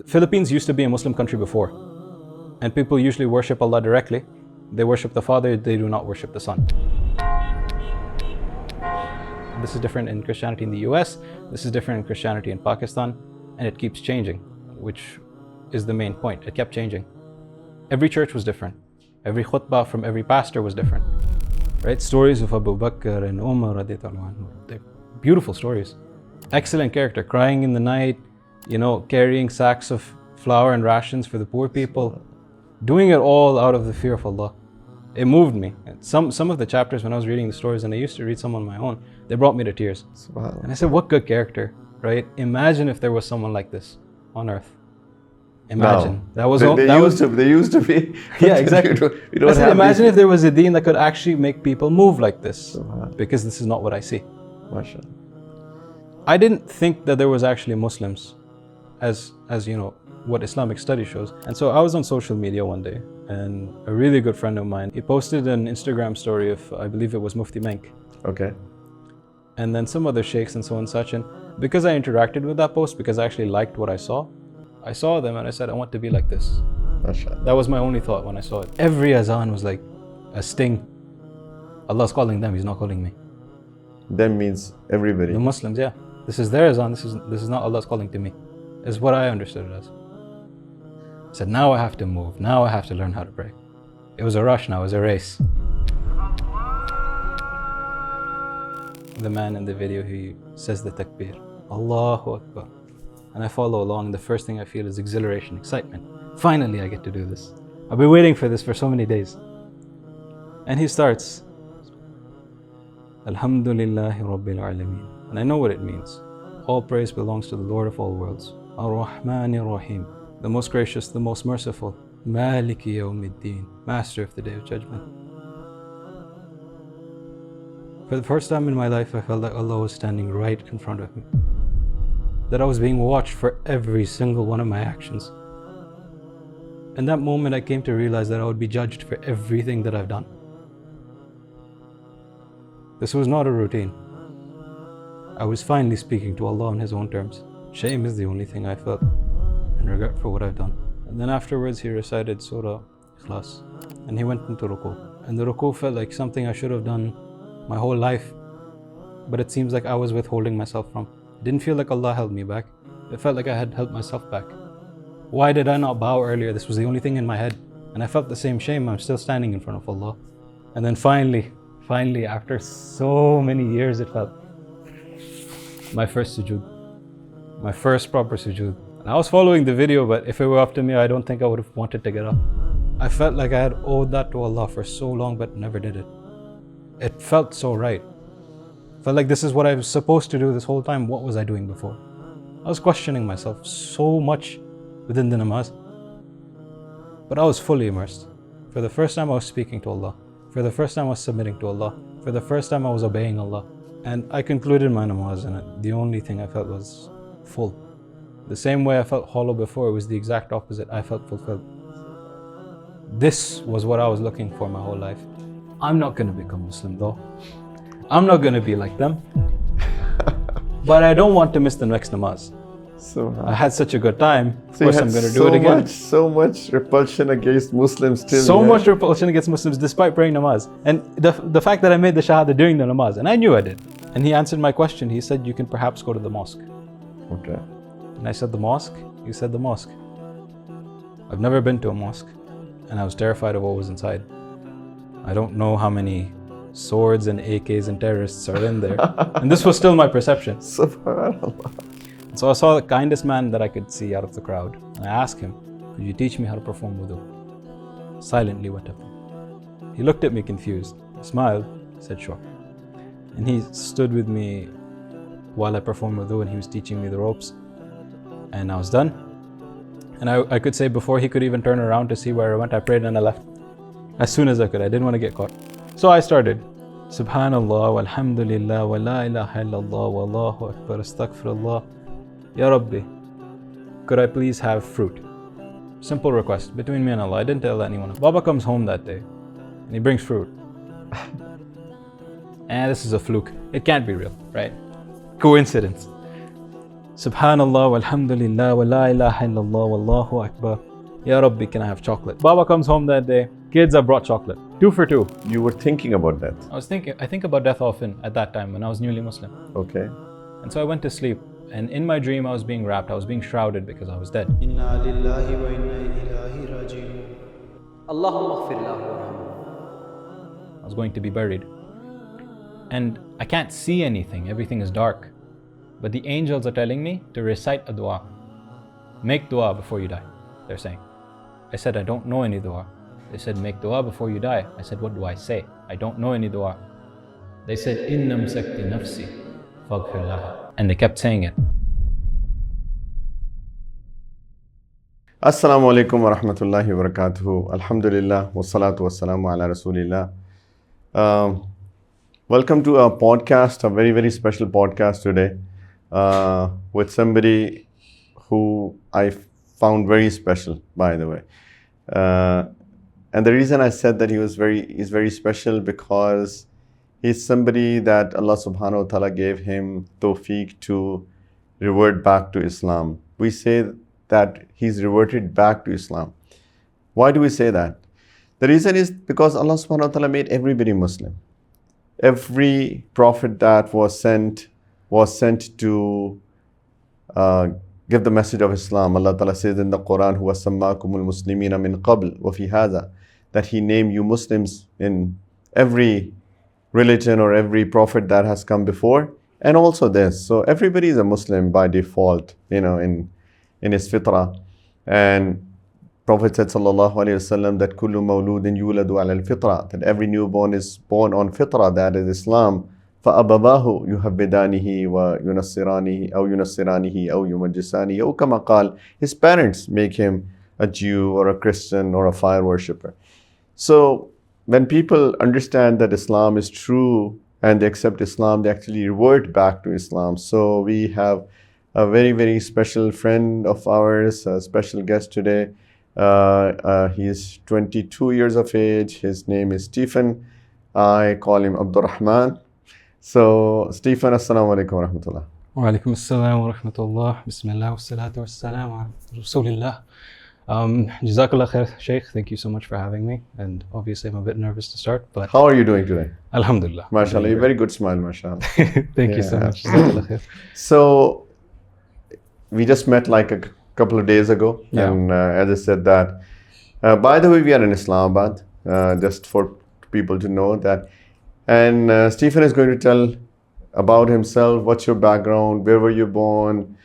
Philippines used to be a Muslim country before, and people usually worship Allah directly. They worship the Father, they do not worship the Son. This is different in Christianity in the US, this is different in Christianity in Pakistan, and it keeps changing, which is the main point. It kept changing. Every church was different. Every khutbah from every pastor was different. Right? Stories of Abu Bakr and Umar, they're beautiful stories. Excellent character, crying in the night, carrying sacks of flour and rations for the poor people, doing it all out of the fear of Allah. It moved me. Some of the chapters when I was reading the stories, and I used to read some on my own, they brought me to tears. And I said, what good character, right? Imagine if there was someone like this on earth. Imagine. No. They used to be. Yeah, exactly. I said, imagine if there was a deen that could actually make people move like this, because this is not what I see. MashaAllah. I didn't think that there was actually Muslims, as what Islamic study shows. And so I was on social media one day, and a really good friend of mine, he posted an Instagram story of, I believe it was Mufti Menk. Okay. And then some other sheikhs and so on and such. And because I interacted with that post, because I actually liked what I saw them and I said, I want to be like this. MashaAllah. That was my only thought when I saw it. Every azan was like a sting. Allah's calling them, He's not calling me. Them means everybody. The Muslims, yeah. This is their azan, this is not Allah's calling to me. Is what I understood it as. I said, now I have to move. Now I have to learn how to pray. It was a rush now, it was a race. The man in the video, he says the takbir. Allahu Akbar. And I follow along, and the first thing I feel is exhilaration, excitement. Finally, I get to do this. I've been waiting for this for so many days. And he starts, Alhamdulillahi Rabbil Alameen. And I know what it means. All praise belongs to the Lord of all worlds. Ar-Rahmanir Rahim. The most gracious, the most merciful. Maliki Yawmiddin. Master of the Day of Judgment. For the first time in my life, I felt like Allah was standing right in front of me. That I was being watched for every single one of my actions. In that moment, I came to realize that I would be judged for everything that I've done. This was not a routine. I was finally speaking to Allah on His own terms. Shame is the only thing I felt, and regret for what I've done. And then afterwards, he recited Surah Ikhlas, and he went into ruku. And the ruku felt like something I should have done my whole life, but it seems like I was withholding myself from. It didn't feel like Allah held me back. It felt like I had held myself back. Why did I not bow earlier? This was the only thing in my head. And I felt the same shame. I'm still standing in front of Allah. And then finally, after so many years, it felt my first sujood. My first proper sujood. And I was following the video, but if it were up to me, I don't think I would have wanted to get up. I felt like I had owed that to Allah for so long, but never did it. It felt so right. Felt like this is what I was supposed to do this whole time. What was I doing before? I was questioning myself so much within the namaz. But I was fully immersed. For the first time I was speaking to Allah. For the first time I was submitting to Allah. For the first time I was obeying Allah. And I concluded my namaz, and the only thing I felt was full. The same way I felt hollow before, it was the exact opposite. I felt fulfilled. This was what I was looking for my whole life. I'm not going to become Muslim though. I'm not going to be like them. But I don't want to miss the next namaz. So I had such a good time. Of course I'm going to do it again. So much repulsion against Muslims still. So much repulsion against Muslims despite praying namaz. And the fact that I made the Shahada during the namaz, and I knew I did. And he answered my question. He said, you can perhaps go to the mosque. Okay. And I said, the mosque? He said, the mosque. I've never been to a mosque. And I was terrified of what was inside. I don't know how many swords and AKs and terrorists are in there. And this was still my perception. Subhanallah. So I saw the kindest man that I could see out of the crowd. And I asked him, could you teach me how to perform wudu? Silently went up. He looked at me confused, smiled, said sure. And he stood with me while I performed wudu, and he was teaching me the ropes. And I was done. And I could say before he could even turn around to see where I went, I prayed and I left. As soon as I could. I didn't want to get caught. So I started. Subhanallah, walhamdulillah, wa la ilaha illallah, wallahu akbar, astaghfirullah. Ya Rabbi, could I please have fruit? Simple request between me and Allah. I didn't tell anyone. Baba comes home that day and he brings fruit. And this is a fluke. It can't be real, right? Coincidence. Subhanallah, walhamdulillah, wa la ilaha illallah, wallahu akbar. Ya Rabbi, can I have chocolate? Baba comes home that day. Kids, I brought chocolate. 2 for 2. You were thinking about that. I think about death often at that time when I was newly Muslim. Okay. And so I went to sleep. And in my dream, I was being wrapped. I was being shrouded because I was dead. إنا لله وإنا إليه راجعون اللهم اغفر له وارحمه. I was going to be buried. And I can't see anything. Everything is dark. But the angels are telling me to recite a dua. Make dua before you die, they're saying. I said, I don't know any dua. They said, make dua before you die. I said, what do I say? I don't know any dua. They said, Inna msakti nafsi faghfir laha. And they kept saying it. Assalamu alaikum wa rahmatullahi wa barakatuhu. Alhamdulillah wa salatu wa salamu ala rasulillah. Welcome to our podcast, a very, very special podcast today with somebody who I found very special, by the way. And the reason I said that he's very special because he's somebody that Allah subhanahu wa ta'ala gave him tawfiq to revert back to Islam. We say that he's reverted back to Islam. Why do we say that? The reason is because Allah subhanahu wa ta'ala made everybody Muslim. Every prophet that was sent to give the message of Islam. Allah ta'ala says in the Quran, huwa sammakumul muslimina min qabl wa fi hadha, that He named you Muslims in every religion or every prophet that has come before, and also this. So everybody is a Muslim by default, in his fitrah. And Prophet said sallallahu alaihi wasallam that kullu mawludin yuladu ala al-fitrah, that every newborn is born on fitrah, that is Islam. فَأَبَوَاهُ يُهَبِّدَانِهِ وَيُنَصِّرَانِهِ أَوْ يُنَصِّرَانِهِ أَوْ يُمَجِّسَانِهِ أو كما قال, his parents make him a Jew or a Christian or a fire worshipper. So when people understand that Islam is true and they accept Islam, they actually revert back to Islam. So we have a very, very special friend of ours, a special guest today. He is 22 years of age. His name is Stephan. I call him Abdurrahman. So, Stephan, assalamu alaikum wa rahmatullah. Wa alaikum assalam wa rahmatullah. Bismillah wa salatu wa salam wa rasulillah. Jazakallah khair, Shaykh. Thank you so much for having me. And obviously, I'm a bit nervous to start, but How are you doing today? Alhamdulillah. MashaAllah, you very good smile, MashaAllah. Thank you so much. Jazakallah khair. So, we just met like a couple of days ago. Yeah. And as I said that, by the way, we are in Islamabad, just for people to know that. And Stephan is going to tell about himself, what's your background, where were you born,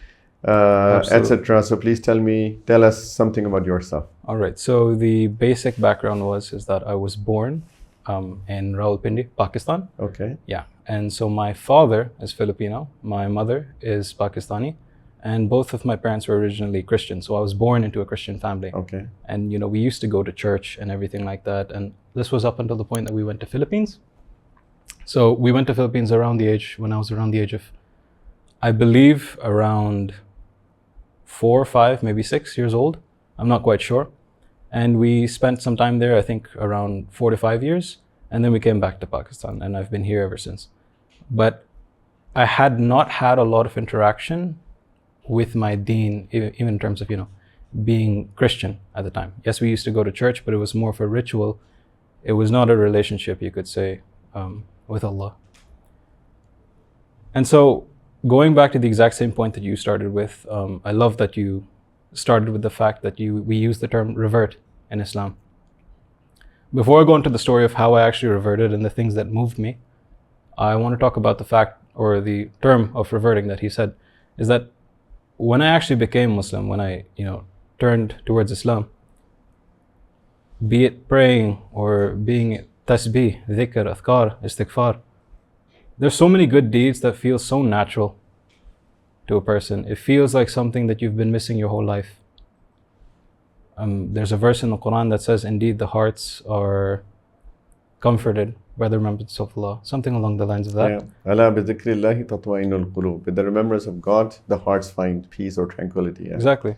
etc. So please tell us something about yourself. All right. So the basic background is that I was born in Rawalpindi, Pakistan. Okay. Yeah. And so my father is Filipino, my mother is Pakistani, and both of my parents were originally Christian. So I was born into a Christian family. Okay. And we used to go to church and everything like that. And this was up until the point that we went to Philippines. So we went to Philippines when I was around the age of, I believe, around 4, 5, maybe 6 years old. I'm not quite sure. And we spent some time there, I think around 4 to 5 years. And then we came back to Pakistan, and I've been here ever since. But I had not had a lot of interaction with my deen, even in terms of, being Christian at the time. Yes, we used to go to church, but it was more of a ritual. It was not a relationship, you could say, with Allah. And so going back to the exact same point that you started with, I love that you started with the fact that we use the term revert in Islam. Before I go into the story of how I actually reverted and the things that moved me, I want to talk about the fact, or the term of reverting that he said, is that when I actually became Muslim, when I turned towards Islam, be it praying or being tasbih, dhikr, adhkar, istighfar, there's so many good deeds that feel so natural to a person. It feels like something that you've been missing your whole life. There's a verse in the Quran that says, indeed the hearts are comforted by the remembrance of Allah. Something along the lines of that. Ala bi dhikrillahi tatma'innul qulub. With the remembrance of God, the hearts find peace or tranquility. Yeah. Exactly.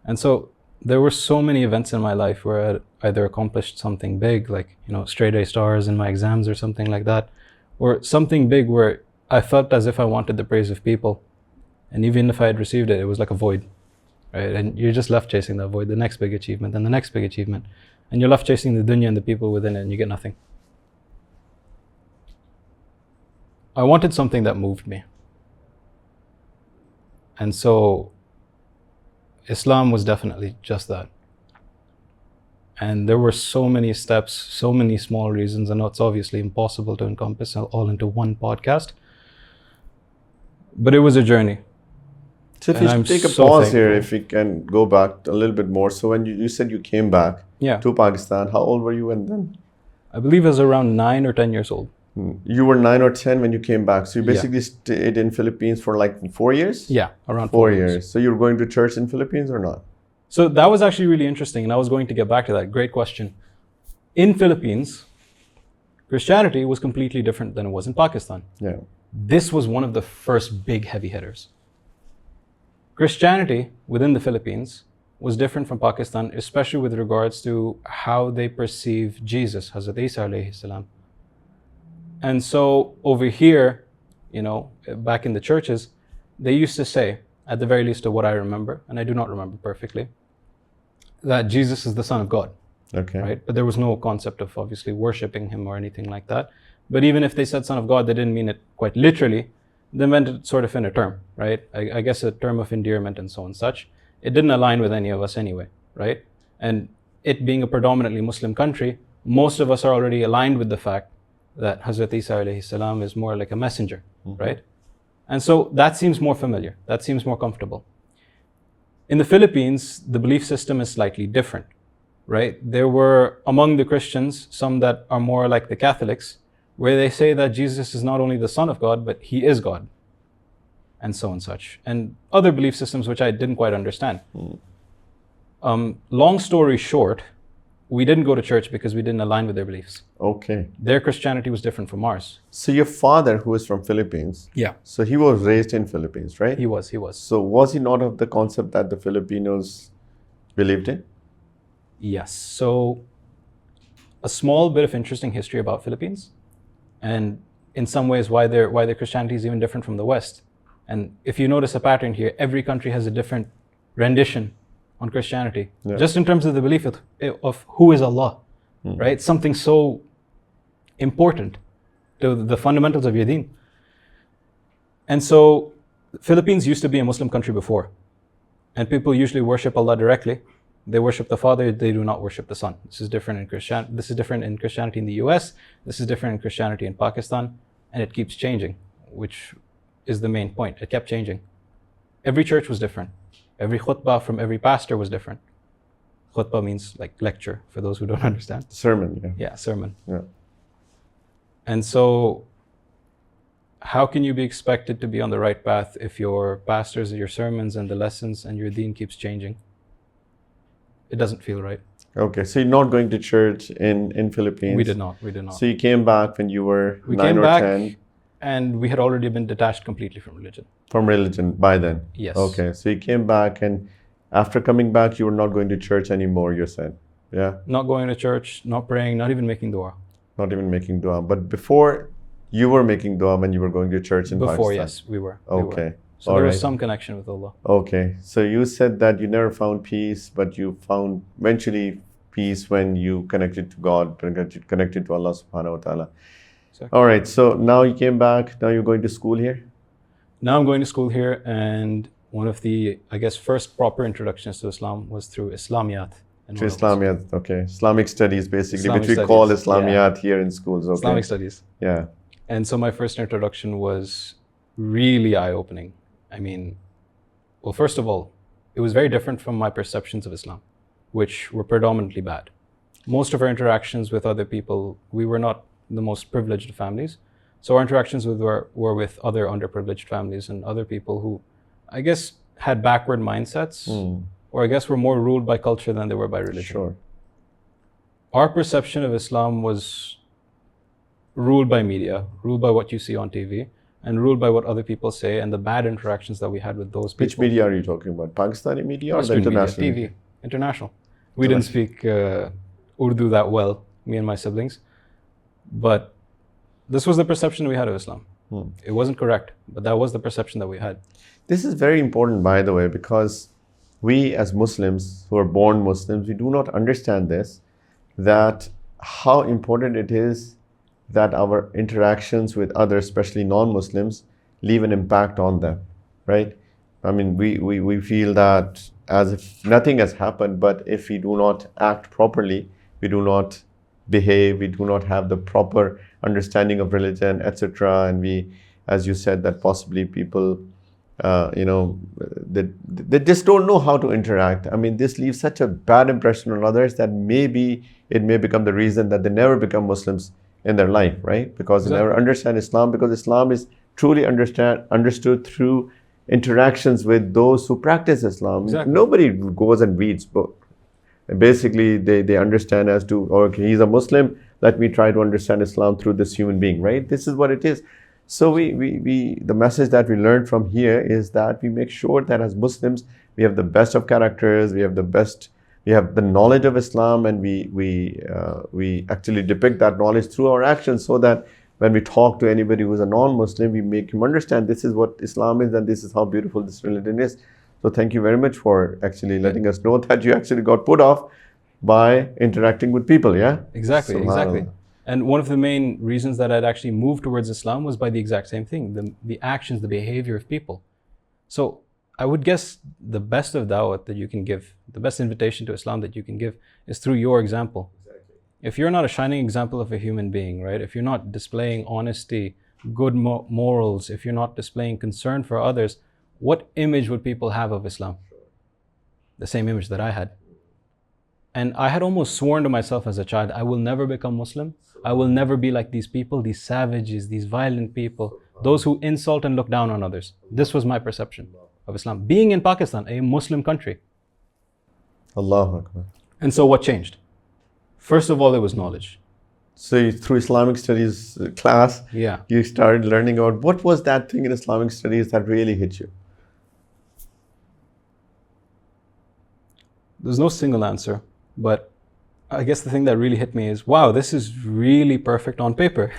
And so there were so many events in my life where I either accomplished something big, like, straight A stars in my exams or something like that, or something big where I felt as if I wanted the praise of people. And even if I had received it, it was like a void, right? And you're just left chasing that void, the next big achievement, and the next big achievement. And you're left chasing the dunya and the people within it, and you get nothing. I wanted something that moved me. And so Islam was definitely just that. And there were so many steps, so many small reasons. I know it's obviously impossible to encompass all into one podcast, but it was a journey. So if you take a pause here, if we can go back a little bit more. So when you said you came back to Pakistan, how old were you then? I believe I was around 9 or 10 years old. You were 9 or 10 when you came back. So you basically stayed in Philippines for like 4 years? Yeah, around 4 years. So you were going to church in Philippines or not? So that was actually really interesting, and I was going to get back to that. Great question. In Philippines, Christianity was completely different than it was in Pakistan. Yeah. This was one of the first big heavy hitters. Christianity within the Philippines was different from Pakistan, especially with regards to how they perceive Jesus, Hazrat Isa alayhi salam. And so over here, back in the churches, they used to say, at the very least of what I remember, and I do not remember perfectly, that Jesus is the Son of God. Okay. Right? But there was no concept of obviously worshipping him or anything like that. But even if they said Son of God, they didn't mean it quite literally. They meant it sort of in a term, right? I guess a term of endearment and so on and such. It didn't align with any of us anyway, right? And it being a predominantly Muslim country, most of us are already aligned with the fact that Hazrat Isa alayhi salam is more like a messenger, right? And so that seems more familiar. That seems more comfortable. In the Philippines, the belief system is slightly different, right? There were, among the Christians, some that are more like the Catholics, where they say that Jesus is not only the Son of God, but he is God, and so and such. And other belief systems which I didn't quite understand. Long story short, we didn't go to church because we didn't align with their beliefs. Okay. Their Christianity was different from ours. So your father, who is from Philippines, so he was raised in Philippines, right? He was. So was he not of the concept that the Filipinos believed in? Yes. So a small bit of interesting history about Philippines, and in some ways why their Christianity is even different from the West. And if you notice a pattern here, every country has a different rendition on Christianity, just in terms of the belief of who is Allah, right? Something so important to the fundamentals of your deen. And so Philippines used to be a Muslim country before, and people usually worship Allah directly. They worship the Father, they do not worship the Son. This is different in Christianity in the US, this is different in Christianity in Pakistan, and it keeps changing, which is the main point. It kept changing. Every church was different. Every khutbah from every pastor was different. Khutbah means like lecture, for those who don't understand. Sermon, Yeah, sermon. Yeah. And so how can you be expected to be on the right path if your pastors, your sermons and the lessons and your deen keeps changing? It doesn't feel right. Okay, so you're not going to church in Philippines? We did not. So you came back when you were 9 or 10? And we had already been detached completely from religion. From religion by then? Yes. Okay, so you came back, and after coming back, you were not going to church anymore, you said? Yeah? Not going to church, not praying, not even making dua. Not even making dua. But before, you were making dua when you were going to church in Pakistan? Before, yes, we were. Okay. So there was some connection with Allah. Okay. So you said that you never found peace, but you found eventually peace when you connected to God, connected to Allah subhanahu wa ta'ala. Exactly. All right. So now you came back. Now you're going to school here? Now I'm going to school here, and one of the, I guess, first proper introductions to Islam was through Islamiyat. Through Islamiyat, okay. Islamic studies, basically, which we call Islamiyat here in schools. Okay. Islamic studies. Yeah. And so my first introduction was really eye-opening. I mean, well, first of all, it was very different from my perceptions of Islam, which were predominantly bad. Most of our interactions with other people, we were not the most privileged families. So our interactions were with other underprivileged families and other people who, I guess, had backward mindsets, or I guess were more ruled by culture than they were by religion. Sure. Our perception of Islam was ruled by media, ruled by what you see on TV, and ruled by what other people say and the bad interactions that we had with those people. Which media are you talking about? Pakistani media or the international media? TV, international. We didn't speak Urdu that well, me and my siblings. But this was the perception we had of Islam. It wasn't correct, but that was the perception that we had. This is very important, by the way, because we as Muslims who are born Muslims, we do not understand this, that how important it is that our interactions with others, especially non-Muslims, leave an impact on them, right? I mean, we feel that as if nothing has happened, but if we do not act properly, we do not behave, we do not have the proper understanding of religion, etc. And we, as you said, that possibly people, they just don't know how to interact. I mean, this leaves such a bad impression on others that maybe it may become the reason that they never become Muslims in their life, right? Because they never understand Islam, because Islam is truly understood through interactions with those who practice Islam. Exactly. Nobody goes and reads books. Basically, they understand as to, okay, he's a Muslim, let me try to understand Islam through this human being, right? This is what it is. So the message that we learned from here is that we make sure that as Muslims, we have the best of characters, we have the knowledge of Islam, and we actually depict that knowledge through our actions, so that when we talk to anybody who is a non-Muslim, we make him understand this is what Islam is and this is how beautiful this religion is. So thank you very much for actually letting us know that you actually got put off by interacting with people, yeah? Exactly. And one of the main reasons that I'd actually moved towards Islam was by the exact same thing, the actions, the behavior of people. So I would guess the best of dawah that you can give, the best invitation to Islam that you can give is through your example. If you're not a shining example of a human being, right? If you're not displaying honesty, good morals, if you're not displaying concern for others, what image would people have of Islam? The same image that I had. And I had almost sworn to myself as a child, I will never become Muslim. I will never be like these people, these savages, these violent people, those who insult and look down on others. This was my perception of Islam. Being in Pakistan, a Muslim country. Allahu Akbar. And so what changed? First of all, it was knowledge. So through Islamic studies class, you started learning about what was that thing in Islamic studies that really hit you? There's no single answer, but I guess the thing that really hit me is, wow, this is really perfect on paper.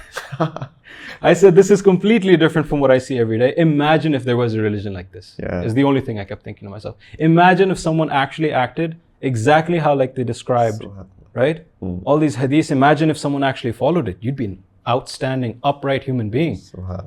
I said, this is completely different from what I see every day. Imagine if there was a religion like this. Is the only thing I kept thinking to myself. Imagine if someone actually acted exactly how like they described, right? All these hadiths, imagine if someone actually followed it. You'd be an outstanding, upright human being.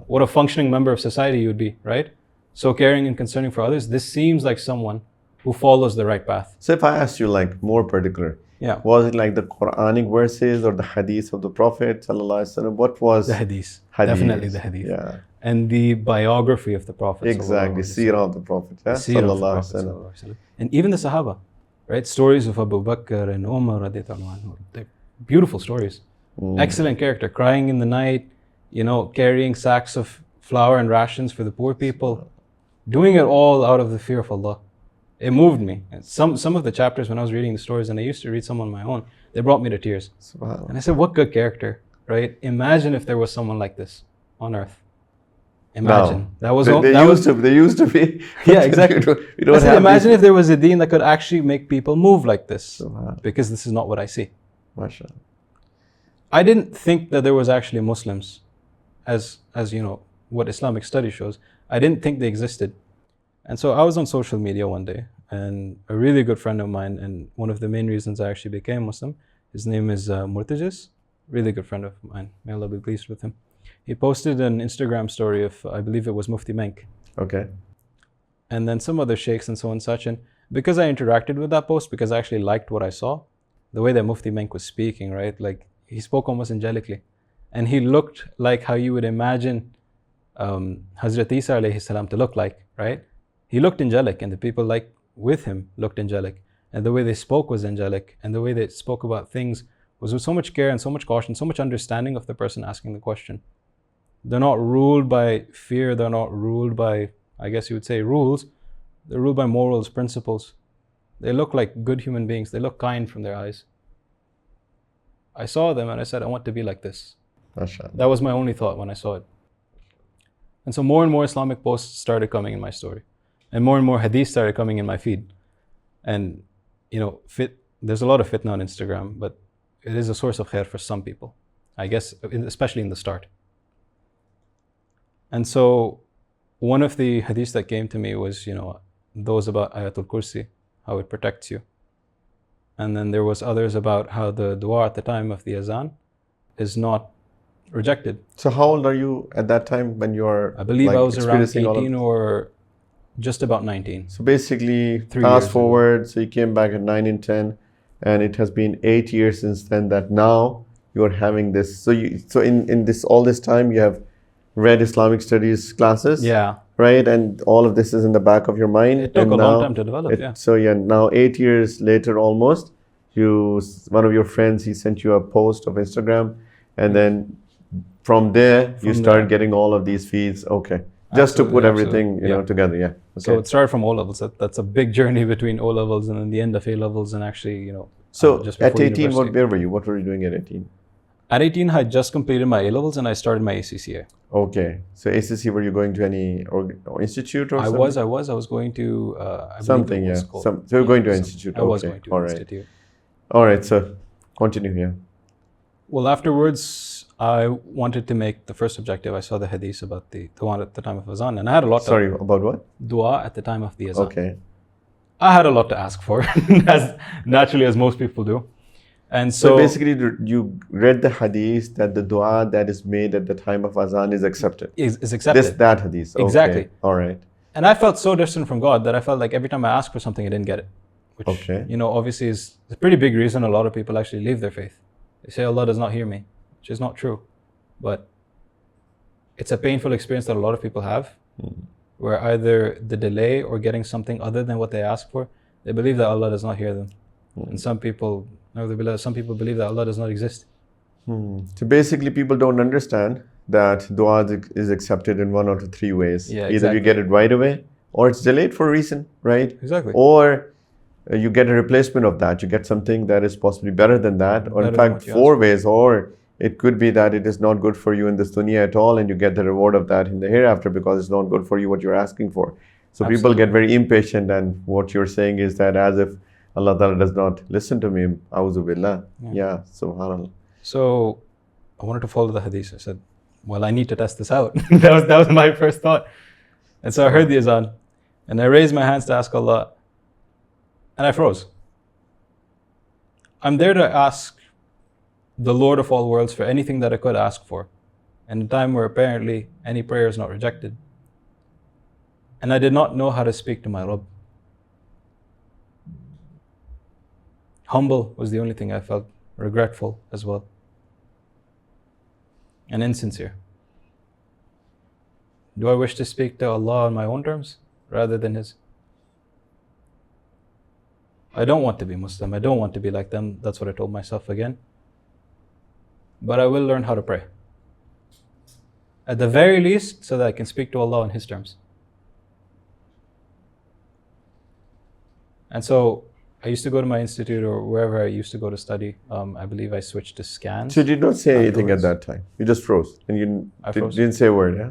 What a functioning member of society you'd be, right? So caring and concerning for others. This seems like someone who follows the right path. So if I asked you like more particular, was it like the Quranic verses or the hadith of the Prophet sallallahu alaihi wasallam? What was the hadith? Definitely the hadith. Yeah. And the biography of the Prophet. Exactly, seerah of the Prophet. Yeah? Sallallahu alaihi wasallam. And even the Sahaba, right? Stories of Abu Bakr and Umar radiallahu anhu. They're beautiful stories. Excellent character, crying in the night, carrying sacks of flour and rations for the poor people, doing it all out of the fear of Allah. It moved me. And some of the chapters when I was reading the stories, and I used to read some on my own, they brought me to tears. And I said, what good character, right? Imagine if there was someone like this on earth. Imagine. No. They used to be. Yeah, exactly. Imagine if there was a deen that could actually make people move like this. Because this is not what I see. MashaAllah. I didn't think that there was actually Muslims, as what Islamic study shows. I didn't think they existed. And so I was on social media one day, and a really good friend of mine, and one of the main reasons I actually became Muslim, his name is Murtajis, really good friend of mine. May Allah be pleased with him. He posted an Instagram story of, I believe it was Mufti Menk. Okay. And then some other sheikhs and so on and such. And because I interacted with that post, because I actually liked what I saw, the way that Mufti Menk was speaking, right? Like, he spoke almost angelically. And he looked like how you would imagine Hazrat Isa alayhi salam to look like, right? He looked angelic, and the people with him looked angelic. And the way they spoke was angelic. And the way they spoke about things was with so much care and so much caution, so much understanding of the person asking the question. They're not ruled by fear. They're not ruled by, I guess you would say, rules. They're ruled by morals, principles. They look like good human beings. They look kind from their eyes. I saw them and I said, I want to be like this. That was my only thought when I saw it. And so more and more Islamic posts started coming in my story. And more hadiths started coming in my feed. And, there's a lot of fitna on Instagram, but it is a source of khair for some people. I guess, especially in the start. And so one of the hadiths that came to me was, those about Ayatul Kursi, how it protects you. And then there was others about how the dua at the time of the azan is not rejected. So how old are you at that time when you are? I believe like, I was around experiencing all of 18 or just about 19. So basically, 3 fast years forward, so you came back at 9 and 10, and it has been 8 years since then that now you are having this. So in this all this time you have read Islamic studies classes, Yeah. right? And all of this is in the back of your mind. It took and a now long time to develop, yeah. So yeah, now 8 years later almost, one of your friends, he sent you a post of Instagram, and then from there you start getting all of these feeds. Okay. Just to put everything together, yeah. Okay. So it started from O levels. That's a big journey between O levels and then the end of A levels, and actually, So just at before 18, university. where were you? What were you doing at 18? At 18, I had just completed my A levels and I started my ACCA. Okay. So ACC, were you going to any or institute or I something? was going to I believe Something, it was yeah. called- So you're going to some- institute. I was Okay. going to All an right. institute. All right. So continue here. Well, afterwards, I wanted to make the first objective. I saw the hadith about the dua at the time of azan, and I had a lot Sorry, about what? dua at the time of the azan. Okay. I had a lot to ask for, as naturally as most people do. And So so basically, you read the hadith that the dua that is made at the time of azan is accepted. is accepted. That hadith. Okay. Exactly. All right. And I felt so distant from God that I felt like every time I asked for something, I didn't get it. Which, Okay. Obviously is a pretty big reason a lot of people actually leave their faith. They say Allah does not hear me, which is not true. But it's a painful experience that a lot of people have, where either the delay or getting something other than what they ask for, they believe that Allah does not hear them. And some people believe that Allah does not exist. So basically, people don't understand that dua is accepted in one or three ways. Yeah, Either exactly. you get it right away, or it's delayed for a reason, right? Exactly. Or you get a replacement of that. You get something that is possibly better than that, or Better in than fact, what you 4 ways. Or it could be that it is not good for you in this dunya at all, and you get the reward of that in the hereafter because it's not good for you what you're asking for. So people get very impatient, and what you're saying is that as if Allah Ta'ala does not listen to me. A'udhu billah. Yeah, subhanAllah. So I wanted to follow the hadith. I said, well, I need to test this out. that was my first thought. And so I heard the azan, and I raised my hands to ask Allah, and I froze. I'm there to ask the Lord of all worlds for anything that I could ask for, in a time where apparently any prayer is not rejected. And I did not know how to speak to my Rabb. Humble was the only thing I felt, regretful as well, and insincere. Do I wish to speak to Allah on my own terms rather than His? I don't want to be Muslim. I don't want to be like them. That's what I told myself again. But I will learn how to pray. At the very least, so that I can speak to Allah on His terms. And so I used to go to my institute or wherever I used to go to study. I believe I switched to scans. So you did not say anything at Afterwards. that time. You just froze, and you I froze. didn't say a word. Yeah.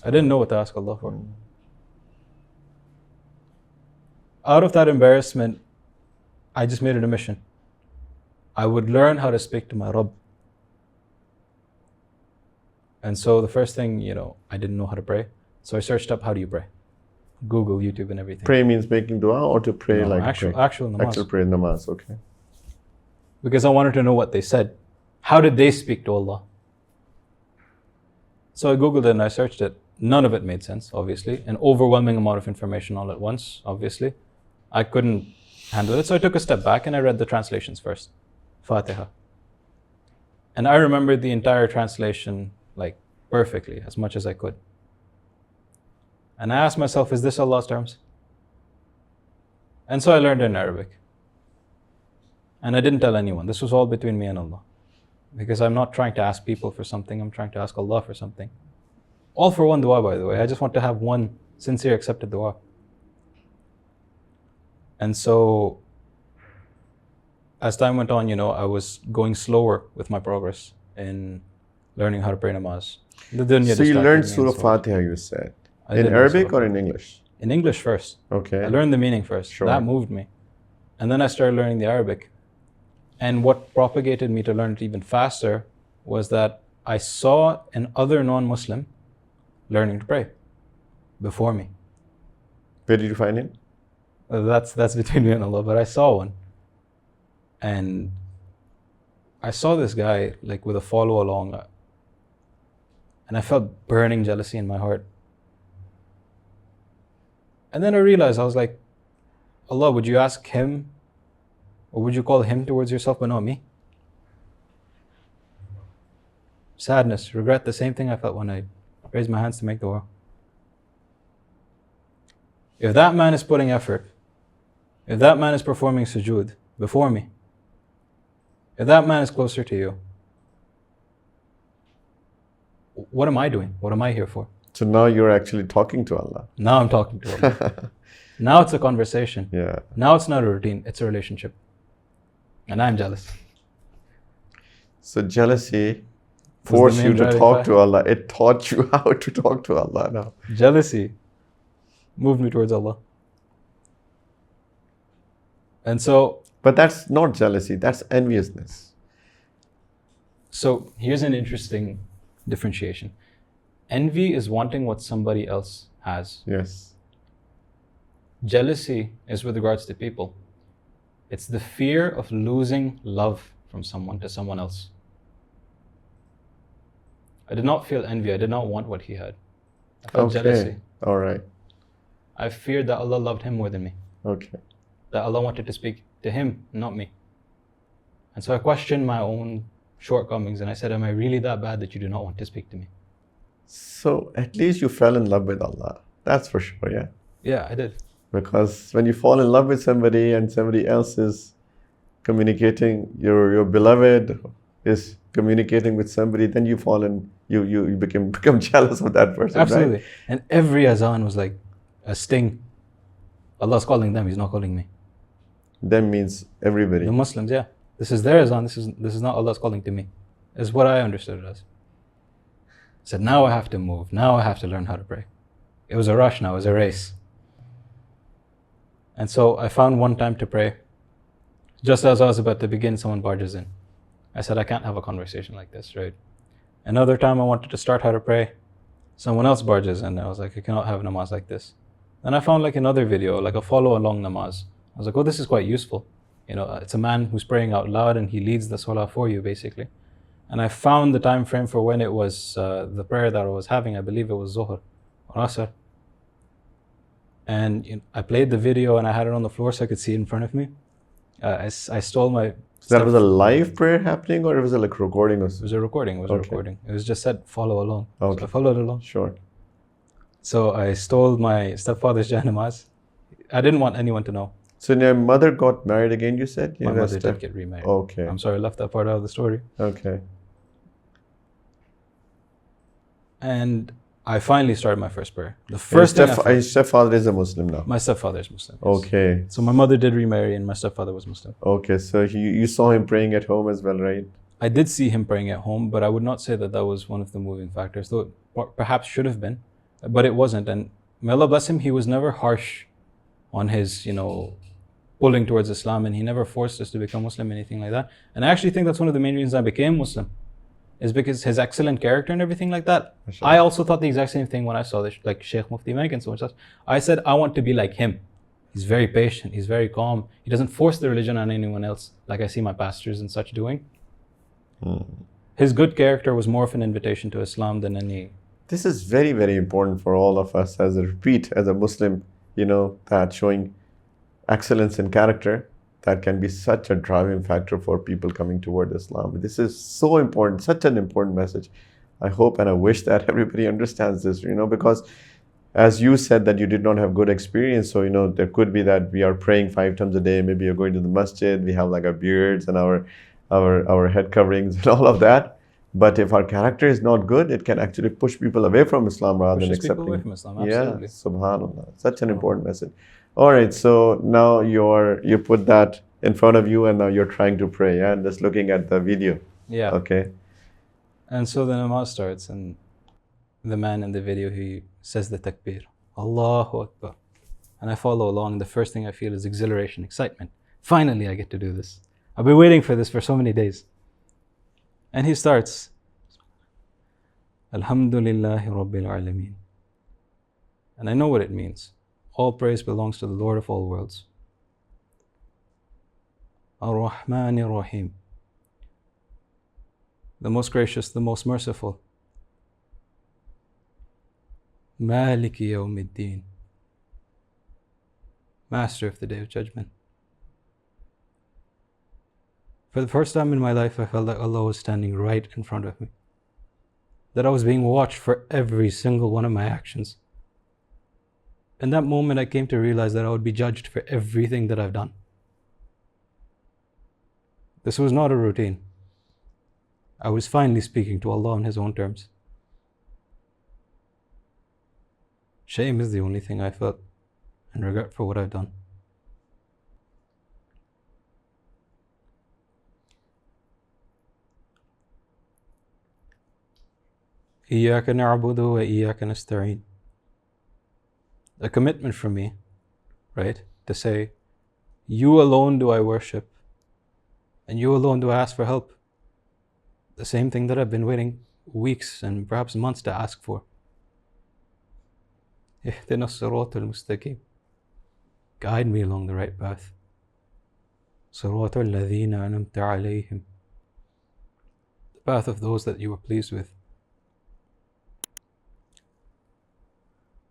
I didn't know what to ask Allah for. Out of that embarrassment, I just made it a mission. I would learn how to speak to my Rabb. And so the first thing, I didn't know how to pray. So I searched up, how do you pray? Google, YouTube, and everything. Pray means making dua, or to pray No, like actual pray? namaz. Actual pray namaz. Okay. Because I wanted to know what they said. How did they speak to Allah? So I Googled it and I searched it. None of it made sense, obviously. An overwhelming amount of information all at once, obviously. I couldn't handle it. So I took a step back and I read the translations first. Fatiha. And I remembered the entire translation perfectly, as much as I could. And I asked myself, is this Allah's terms? And so I learned in Arabic. And I didn't tell anyone. This was all between me and Allah. Because I'm not trying to ask people for something, I'm trying to ask Allah for something. All for one dua, by the way. I just want to have one sincere accepted dua. And so, as time went on, I was going slower with my progress in learning how to pray namaz. The dunya So you distracted learned me and Surah so on. Fatiha, you said. I In did learn Arabic Surah or in English? In English first. Okay. I learned the meaning first. Sure. That moved me. And then I started learning the Arabic. And what propagated me to learn it even faster was that I saw an other non-Muslim learning to pray before me. Where did you find him? That's between me and Allah, but I saw one. And I saw this guy like with a follow along, and I felt burning jealousy in my heart. And then I realized, I was like, Allah, would you ask him, or would you call him towards yourself, but not me? Sadness, regret, the same thing I felt when I raised my hands to make dua. If that man is putting effort, if that man is performing sujood before me, if that man is closer to you, what am I doing? What am I here for? So now you're actually talking to Allah. Now I'm talking to Allah. Now it's a conversation. Yeah. Now it's not a routine, it's a relationship. And I'm jealous. So jealousy forced you to talk to Allah. It taught you how to talk to Allah now. Jealousy moved me towards Allah. And so... But that's not jealousy, that's enviousness. So here's an interesting differentiation. Envy is wanting what somebody else has. Yes. Jealousy is with regards to people. It's the fear of losing love from someone to someone else. I did not feel envy. I did not want what he had. I felt jealousy. All right. I feared that Allah loved him more than me. Okay. That Allah wanted to speak to him, not me. And so I questioned my own shortcomings and I said, am I really that bad that you do not want to speak to me? So at least you fell in love with Allah. That's for sure, yeah. Yeah, I did. Because when you fall in love with somebody and somebody else is communicating, your beloved is communicating with somebody, then you fall in, you become jealous of that person. Absolutely. Right? And every azan was like a sting. Allah's calling them, He's not calling me. Them means everybody. The Muslims, yeah. This is their azan, this is not Allah's calling to me. Is what I understood it as. I said, now I have to move. Now I have to learn how to pray. It was a rush now, it was a race. And so I found one time to pray. Just as I was about to begin, someone barges in. I said, I can't have a conversation like this, right? Another time I wanted to start how to pray. Someone else barges in. I was like, I cannot have namaz like this. Then I found like another video, like a follow along namaz. I was like, oh, this is quite useful. You know, it's a man who's praying out loud and he leads the salah for you, basically. And I found the time frame for when it was the prayer that I was having. I believe it was Zuhr or Asr. And I played the video and I had it on the floor so I could see it in front of me. I stole my... So that was a live prayer happening, or it was a like recording? It was a recording. It was just said, follow along. Okay. So I followed along. Sure. So I stole my stepfather's janamaz. I didn't want anyone to know. So your mother got married again, you said? My mother did get remarried. Okay. I'm sorry, I left that part out of the story. Okay. And I finally started my first prayer. The first thing your stepfather is a Muslim now? My stepfather is Muslim. Yes. Okay. So my mother did remarry and my stepfather was Muslim. Okay, so you saw him praying at home as well, right? I did see him praying at home, but I would not say that that was one of the moving factors, though it perhaps should have been, but it wasn't. And may Allah bless him, he was never harsh on his, pulling towards Islam, and he never forced us to become Muslim, anything like that. And I actually think that's one of the main reasons I became Muslim, is because his excellent character and everything like that. I also thought the exact same thing when I saw this, like Shaykh Mufti Tauqeer and so much. I said, I want to be like him. He's very patient, he's very calm. He doesn't force the religion on anyone else, like I see my pastors and such doing. His good character was more of an invitation to Islam than any... This is very, very important for all of us as a Muslim, that showing excellence in character, that can be such a driving factor for people coming toward Islam. This is so important, such an important message. I hope and I wish that everybody understands this, because as you said that you did not have good experience, so, there could be that we are praying 5 times a day, maybe you're going to the masjid, we have like our beards and our head coverings and all of that. But if our character is not good, it can actually push people away from Islam rather than accepting. People away from Islam, absolutely. Yeah, subhanAllah. Such an important message. All right, so now you put that in front of you and now you're trying to pray, and just looking at the video. Yeah. Okay. And so the namaz starts and the man in the video, he says the takbir, Allahu Akbar. And I follow along, and the first thing I feel is exhilaration, excitement. Finally, I get to do this. I've been waiting for this for so many days. And he starts, Alhamdulillahi Rabbil Alameen. And I know what it means. All praise belongs to the Lord of all worlds. Ar-Rahman Ar-Rahim. The most gracious, the most merciful. Maliki Yawmiddin. Master of the Day of Judgment. For the first time in my life, I felt like Allah was standing right in front of me. That I was being watched for every single one of my actions. In that moment, I came to realize that I would be judged for everything that I've done. This was not a routine. I was finally speaking to Allah on His own terms. Shame is the only thing I felt, and regret for what I've done. إياك نعبد وإياك نستعين. A commitment from me, right? To say, you alone do I worship, and you alone do I ask for help. The same thing that I've been waiting weeks and perhaps months to ask for. اهدنا الصراط المستقيم. Guide me along the right path. صراط الذين أنعمت عليهم. The path of those that you were pleased with.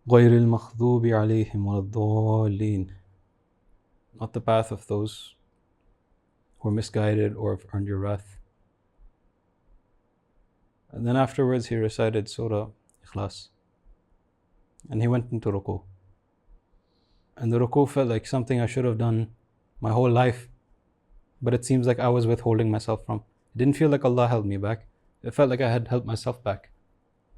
غير المغضوب عليهم ولا الضالين. Not the path of those who are misguided or have earned your wrath. And then afterwards he recited Surah Ikhlas. And he went into ruku. And the ruku felt like something I should have done my whole life. But it seems like I was withholding myself from. It didn't feel like Allah held me back. It felt like I had held myself back.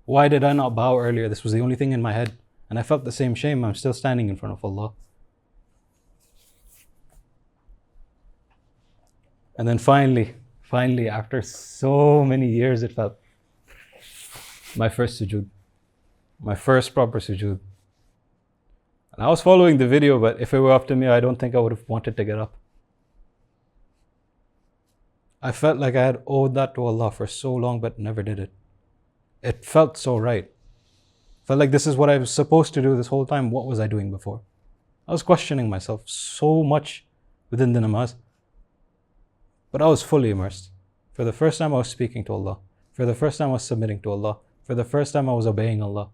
Why did I not bow earlier? This was the only thing in my head. And I felt the same shame. I'm still standing in front of Allah. And then finally, after so many years, it felt my first sujood. My first proper sujood. And I was following the video, but if it were up to me, I don't think I would have wanted to get up. I felt like I had owed that to Allah for so long, but never did it. It felt so right. Felt like this is what I was supposed to do this whole time. What was I doing before? I was questioning myself so much within the namaz. But I was fully immersed. For the first time I was speaking to Allah. For the first time I was submitting to Allah. For the first time I was obeying Allah.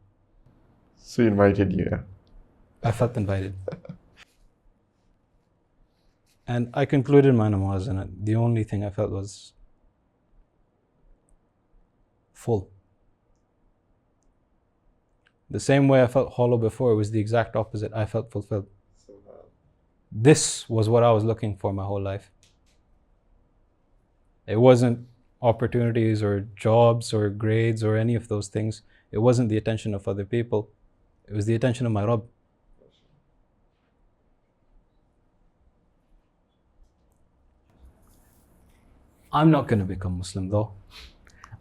So he invited you, yeah? I felt invited. And I concluded my namaz, and the only thing I felt was full. The same way I felt hollow before, it was the exact opposite. I felt fulfilled. This was what I was looking for my whole life. It wasn't opportunities or jobs or grades or any of those things. It wasn't the attention of other people. It was the attention of my Rabb. I'm not going to become Muslim though.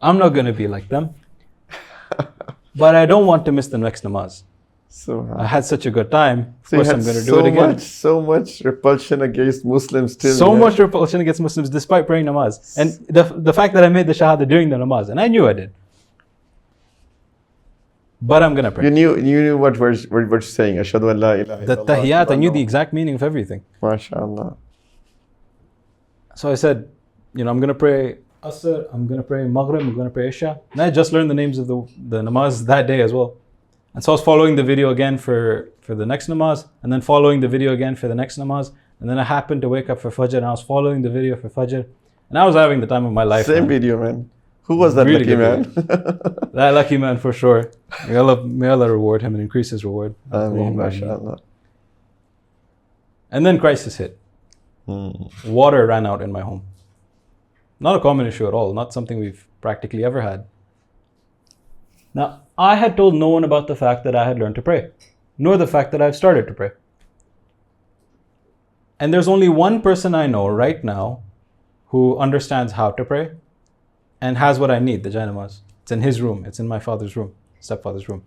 I'm not going to be like them. But I don't want to miss the next namaz. I had such a good time. Of course I'm going to do it again. So much repulsion against Muslims still. So much repulsion against Muslims despite praying namaz. And the fact that I made the Shahada during the namaz, and I knew I did. But I'm going to pray. You knew what we're saying. Ashhadu an la ilaha illallah. The tahiyyat, I knew the exact meaning of everything. MashaAllah. So I said, I'm going to pray Asr, I'm going to pray Maghrib, I'm going to pray Isha. And I just learned the names of the namaz that day as well. And so I was following the video again for the next namaz, and then following the video again for the next namaz. And then I happened to wake up for Fajr, and I was following the video for Fajr. And I was having the time of my life. Same video, man. Who was that lucky man? That lucky man for sure. May Allah reward him and increase his reward. Ameen, mashallah. And then crisis hit. Water ran out in my home. Not a common issue at all. Not something we've practically ever had. Now, I had told no one about the fact that I had learned to pray, nor the fact that I've started to pray. And there's only one person I know right now who understands how to pray and has what I need, the janamaz. It's in his room. It's in my father's room, stepfather's room.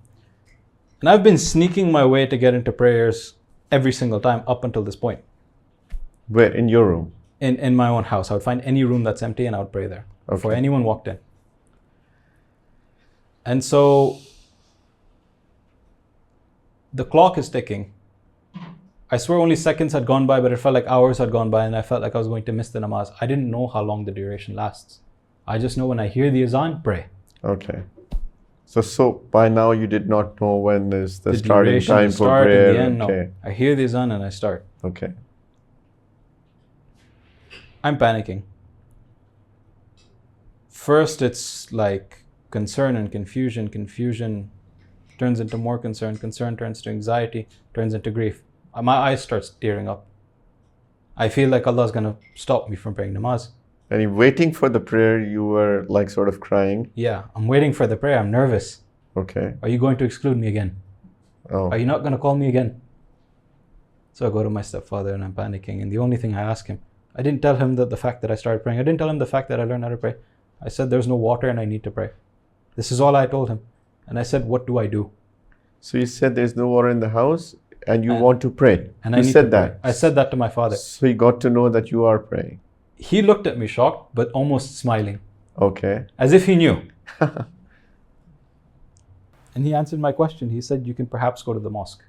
And I've been sneaking my way to get into prayers every single time up until this point. Where? In your room? In my own house. I would find any room that's empty and I would pray there before anyone walked in. And so the clock is ticking. I swear only seconds had gone by, but it felt like hours had gone by, and I felt like I was going to miss the namaz. I didn't know how long the duration lasts. I just know when I hear the azan, pray. Okay. So by now you did not know when is the starting duration, time the for start prayer. and the end, Okay. no. I hear the azan and I start. Okay. I'm panicking. First, it's like concern and confusion. Confusion turns into more concern. Concern turns to anxiety, turns into grief. My eyes start tearing up. I feel like Allah's going to stop me from praying namaz. And you waiting for the prayer, you were like sort of crying. Yeah, I'm waiting for the prayer. I'm nervous. Okay. Are you going to exclude me again? Oh. Are you not going to call me again? So I go to my stepfather and I'm panicking. And the only thing I ask him, I didn't tell him that the fact that I started praying. I didn't tell him the fact that I learned how to pray. I said there's no water and I need to pray. This is all I told him. And I said, what do I do? So you said there's no water in the house and you want to pray. And you I need said to that. pray. I said that to my father. So he got to know that you are praying. He looked at me shocked, but almost smiling. Okay. As if he knew. And he answered my question. He said, you can perhaps go to the mosque.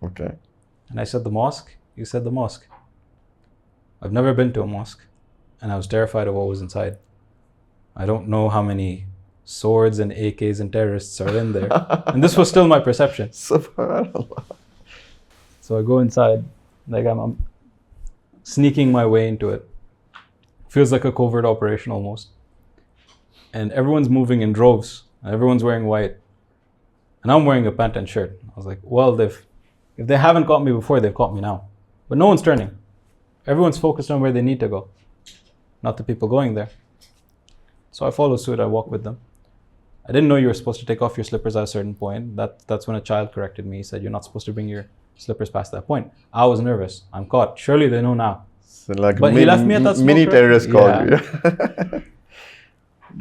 Okay. And I said, the mosque? He said, the mosque. I've never been to a mosque. And I was terrified of what was inside. I don't know how many swords and AKs and terrorists are in there. And this was still my perception. Subhanallah. So I go inside, like I'm sneaking my way into it. Feels like a covert operation almost. And everyone's moving in droves. And everyone's wearing white. And I'm wearing a pant and shirt. I was like, well, if they haven't caught me before, they've caught me now. But no one's turning. Everyone's focused on where they need to go, not the people going there. So I follow suit, I walk with them. I didn't know you were supposed to take off your slippers at a certain point. That's when a child corrected me. He said, you're not supposed to bring your slippers past that point. I was nervous. I'm caught. Surely they know now. So like But he left me at that small mini terrorist call Yeah. you.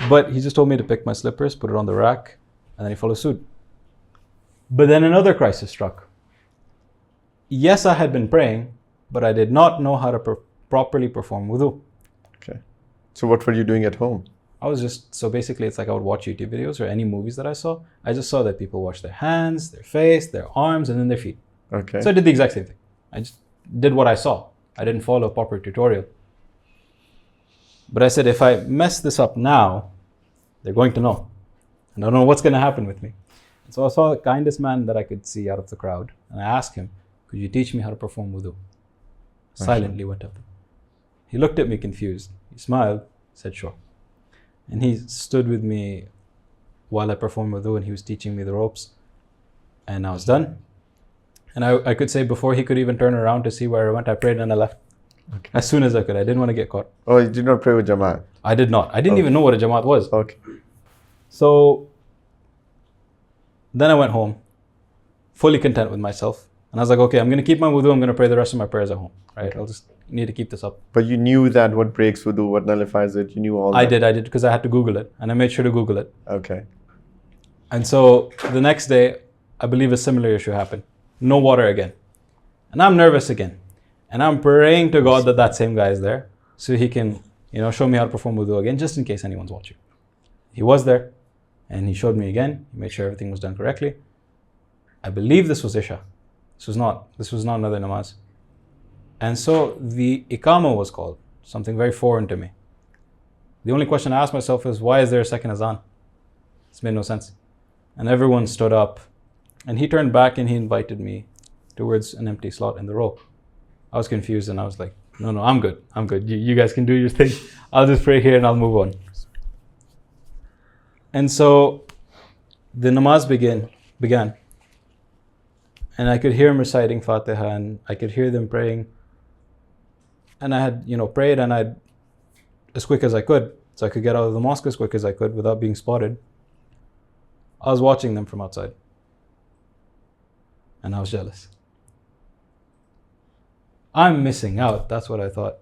But he just told me to pick my slippers, put it on the rack, and then he followed suit. But then another crisis struck. Yes, I had been praying, but I did not know how to properly perform wudu. Okay. So what were you doing at home? I was just, so basically it's like I would watch YouTube videos or any movies that I saw. I just saw that people wash their hands, their face, their arms, and then their feet. Okay. So I did the exact same thing. I just did what I saw. I didn't follow a proper tutorial. But I said, if I mess this up now, they're going to know. And I don't know what's going to happen with me. And so I saw the kindest man that I could see out of the crowd. And I asked him, could you teach me how to perform wudu? Silently went up. He looked at me confused. He smiled, said, sure. And he stood with me while I performed wudu, and he was teaching me the ropes. And I was done. And I could say before he could even turn around to see where I went, I prayed and I left. Okay. As soon as I could. I didn't want to get caught. Oh, you did not pray with Jamaat? I did not. I didn't even know what a Jamaat was. Okay. So then I went home, fully content with myself. And I was like, okay, I'm going to keep my wudu. I'm going to pray the rest of my prayers at home. Right? I'll just need to keep this up. But you knew that what breaks wudu, what nullifies it, you knew all that? I did because I had to Google it. And I made sure to Google it. Okay. And so the next day, I believe a similar issue happened. No water again. And I'm nervous again. And I'm praying to God that that same guy is there so he can, show me how to perform wudu again, just in case anyone's watching. He was there and he showed me again. He made sure everything was done correctly. I believe this was Isha. This was not another namaz. And so the Iqama was called, something very foreign to me. The only question I asked myself is, why is there a second azan? This made no sense. And everyone stood up. And he turned back and he invited me towards an empty slot in the row. I was confused and I was like, no, I'm good. You guys can do your thing. I'll just pray here and I'll move on. And so the namaz began. And I could hear him reciting Fatiha and I could hear them praying. And I had, prayed and I'd as quick as I could. So I could get out of the mosque as quick as I could without being spotted. I was watching them from outside. And I was jealous. I'm missing out. That's what I thought.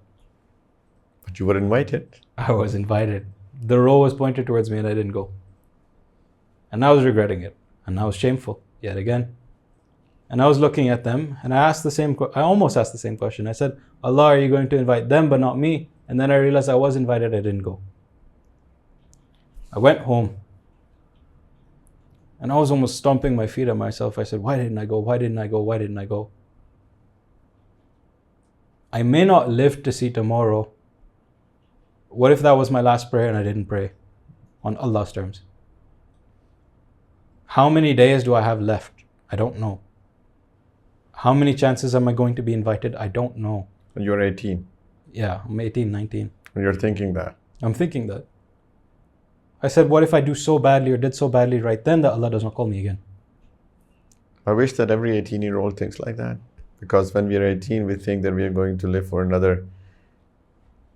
But you were invited. I was invited. The row was pointed towards me and I didn't go. And I was regretting it. And I was shameful yet again. And I was looking at them and I almost asked the same question. I said, Allah, are you going to invite them but not me? And then I realized I was invited. I didn't go. I went home. And I was almost stomping my feet at myself. I said, why didn't I go? Why didn't I go? Why didn't I go? I may not live to see tomorrow. What if that was my last prayer and I didn't pray on Allah's terms? How many days do I have left? I don't know. How many chances am I going to be invited? I don't know. And you're 18. Yeah, I'm 18, 19. And you're thinking that. I'm thinking that. I said, what if I do so badly or did so badly right then that Allah does not call me again? I wish that every 18-year-old thinks like that. Because when we are 18, we think that we are going to live for another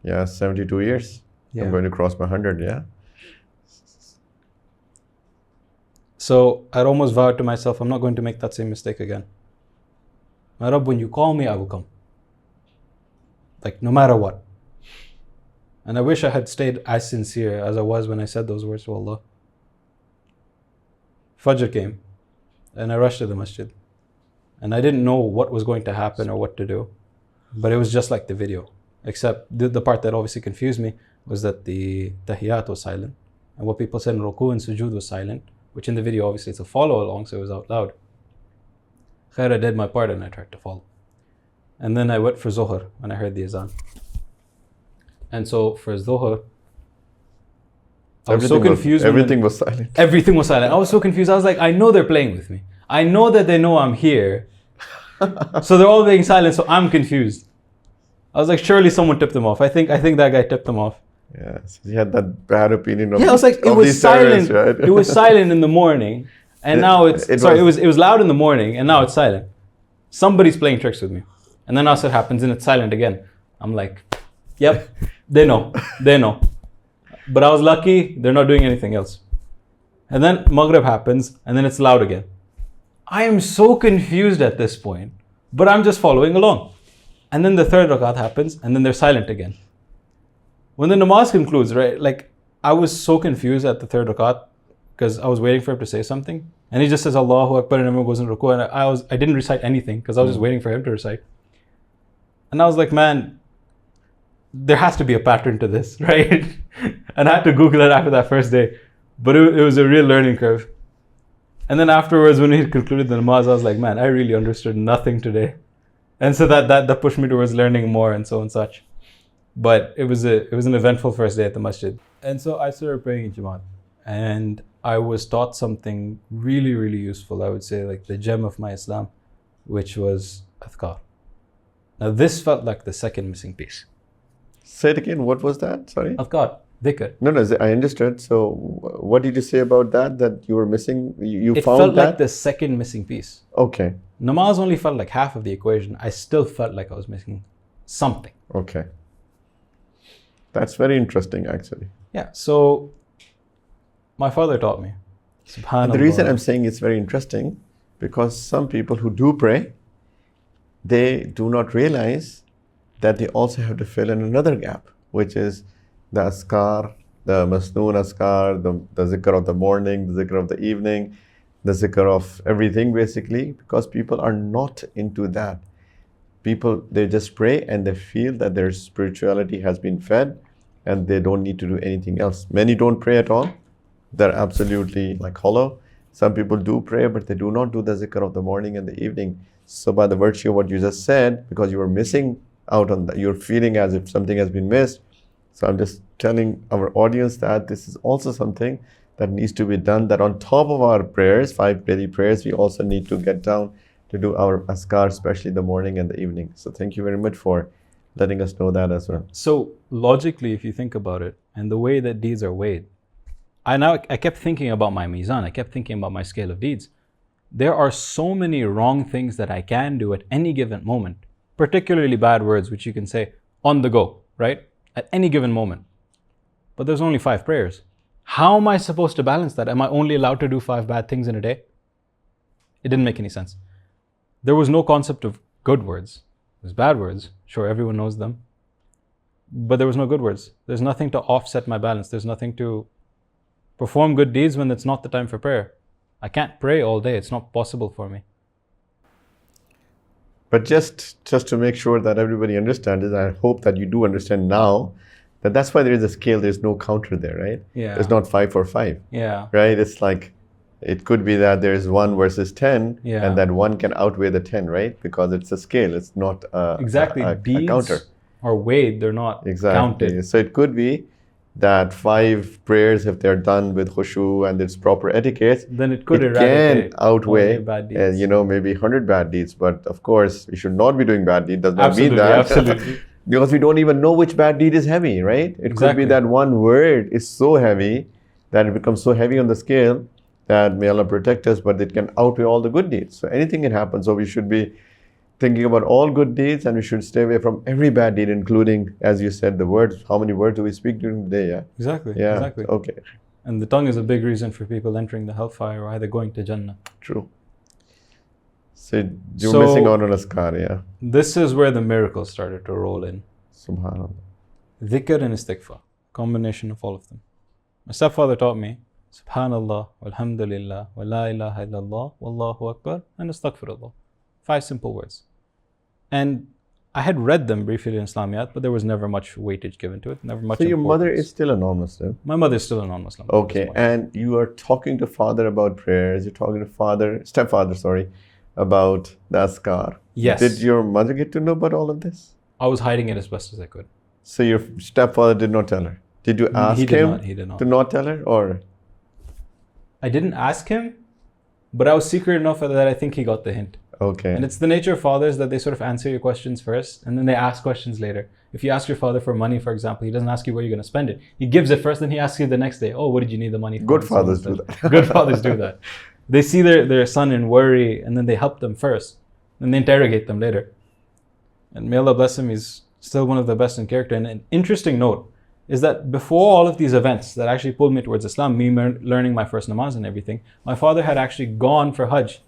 72 years. Yeah. I'm going to cross my 100, yeah. So I'd almost vowed to myself, I'm not going to make that same mistake again. My Rabb, when you call me, I will come. Like, no matter what. And I wish I had stayed as sincere as I was when I said those words to Allah. Fajr came, and I rushed to the masjid. And I didn't know what was going to happen or what to do. But it was just like the video. Except the part that obviously confused me was that the tahiyat was silent. And what people said in ruku and sujood was silent. Which in the video, obviously, it's a follow along, so it was out loud. Khair, I did my part and I tried to follow. And then I went for Zuhr when I heard the azan. And so for Zuhr, I was so confused. Everything was silent. Everything was silent. I was so confused. I was like, I know they're playing with me. I know that they know I'm here. So they're all being silent, so I'm confused. I was like, surely someone tipped them off. I think that guy tipped them off. Yes, he had that bad opinion of I was like, it was silent. Right? It was silent in the morning, and now it was loud in the morning, and now it's silent. Somebody's playing tricks with me, and then Asr happens, and it's silent again. I'm like, yep, they know. But I was lucky; they're not doing anything else. And then Maghrib happens, and then it's loud again. I am so confused at this point, but I'm just following along. And then the third rakat happens, and then they're silent again. When the namaz concludes, right, like I was so confused at the third rakat because I was waiting for him to say something. And he just says Allahu Akbar and everyone goes in ruku. And I didn't recite anything because I was just waiting for him to recite. And I was like, man, there has to be a pattern to this, right? And I had to Google it after that first day. But it was a real learning curve. And then afterwards, when he concluded the namaz, I was like, man, I really understood nothing today. And so that pushed me towards learning more and so and such. But it was an eventful first day at the masjid. And so I started praying in Jamaat. And I was taught something really, really useful. I would say like the gem of my Islam, which was adhkar. Now this felt like the second missing piece. Say it again, what was that? Sorry? Adhkar, dhikr. No, I understood. So what did you say about that you were missing? You it found felt that? like the second missing piece. Okay. Namaz only felt like half of the equation. I still felt like I was missing something. Okay. That's very interesting, actually. Yeah, so my father taught me. Subhanallah. The reason I'm saying it's very interesting, because some people who do pray, they do not realize that they also have to fill in another gap, which is the askar, the masnoon askar, the zikr of the morning, the zikr of the evening, the zikr of everything, basically, because people are not into that. People, they just pray and they feel that their spirituality has been fed and they don't need to do anything else. Many don't pray at all. They're absolutely like hollow. Some people do pray, but they do not do the zikr of the morning and the evening. So by the virtue of what you just said, because you were missing out on that, you're feeling as if something has been missed. So I'm just telling our audience that this is also something that needs to be done, that on top of our prayers, 5 daily prayers, we also need to get down to do our askar, especially the morning and the evening. So thank you very much for letting us know that as well. So logically, if you think about it, and the way that deeds are weighed, I kept thinking about my mizan, I kept thinking about my scale of deeds. There are so many wrong things that I can do at any given moment, particularly bad words, which you can say on the go, right? At any given moment. But there's only 5 prayers. How am I supposed to balance that? Am I only allowed to do 5 bad things in a day? It didn't make any sense. There was no concept of good words. There's bad words. Sure, everyone knows them. But there was no good words. There's nothing to offset my balance. There's nothing to perform good deeds when it's not the time for prayer. I can't pray all day. It's not possible for me. But just to make sure that everybody understands it, I hope that you do understand now, that that's why there is a scale, there's no counter there, right? Yeah. It's not 5 for 5. Yeah. Right? It's like it could be that there is 1 versus 10, Yeah. and that 1 can outweigh the 10, right? Because it's a scale, it's not Exactly. a Deeds counter. are weighed, they're not Exactly. counted. So it could be that 5 prayers, if they're done with khushu and it's proper etiquette, Then it could it eradicate can outweigh, all your bad deeds. maybe 100 bad deeds. But of course, we should not be doing bad deeds. Does not Absolutely, mean that. absolutely. Because we don't even know which bad deed is heavy, right? It could Exactly. be that one word is so heavy that it becomes so heavy on the scale that may Allah protect us, but it can outweigh all the good deeds. So anything can happen. So we should be thinking about all good deeds, and we should stay away from every bad deed, including, as you said, the words. How many words do we speak during the day? Yeah. Exactly. Yeah. Exactly. Okay. And the tongue is a big reason for people entering the hellfire or either going to Jannah. True. So you're So- missing out on askar, yeah. This is where the miracles started to roll in. Subhanallah. Dhikr and istighfar, combination of all of them. My stepfather taught me Subhanallah, walhamdulillah, wa la ilaha illallah, wallahu akbar, and astaghfirullah. 5 simple words. And I had read them briefly in Islamiyat, but there was never much weightage given to it, never much So your mother importance. is still a non-Muslim. My mother is still a non-Muslim. Okay, and you are talking to father about prayers. You're talking to stepfather, about the askar. Yes. Did your mother get to know about all of this? I was hiding it as best as I could. So your stepfather did not tell her. Did you ask He did him not, he did not. to not tell her, or? I didn't ask him, but I was secret enough that I think he got the hint. Okay. And it's the nature of fathers that they sort of answer your questions first and then they ask questions later. If you ask your father for money, for example, he doesn't ask you where you're going to spend it. He gives it first, then he asks you the next day, oh, what did you need the money for? Good And so on fathers and do so that. on. Good fathers do that. They see their son in worry and then they help them first. And they interrogate them later. And may Allah bless him, he's still one of the best in character. And an interesting note is that before all of these events that actually pulled me towards Islam, me learning my first namaz and everything, my father had actually gone for Hajj.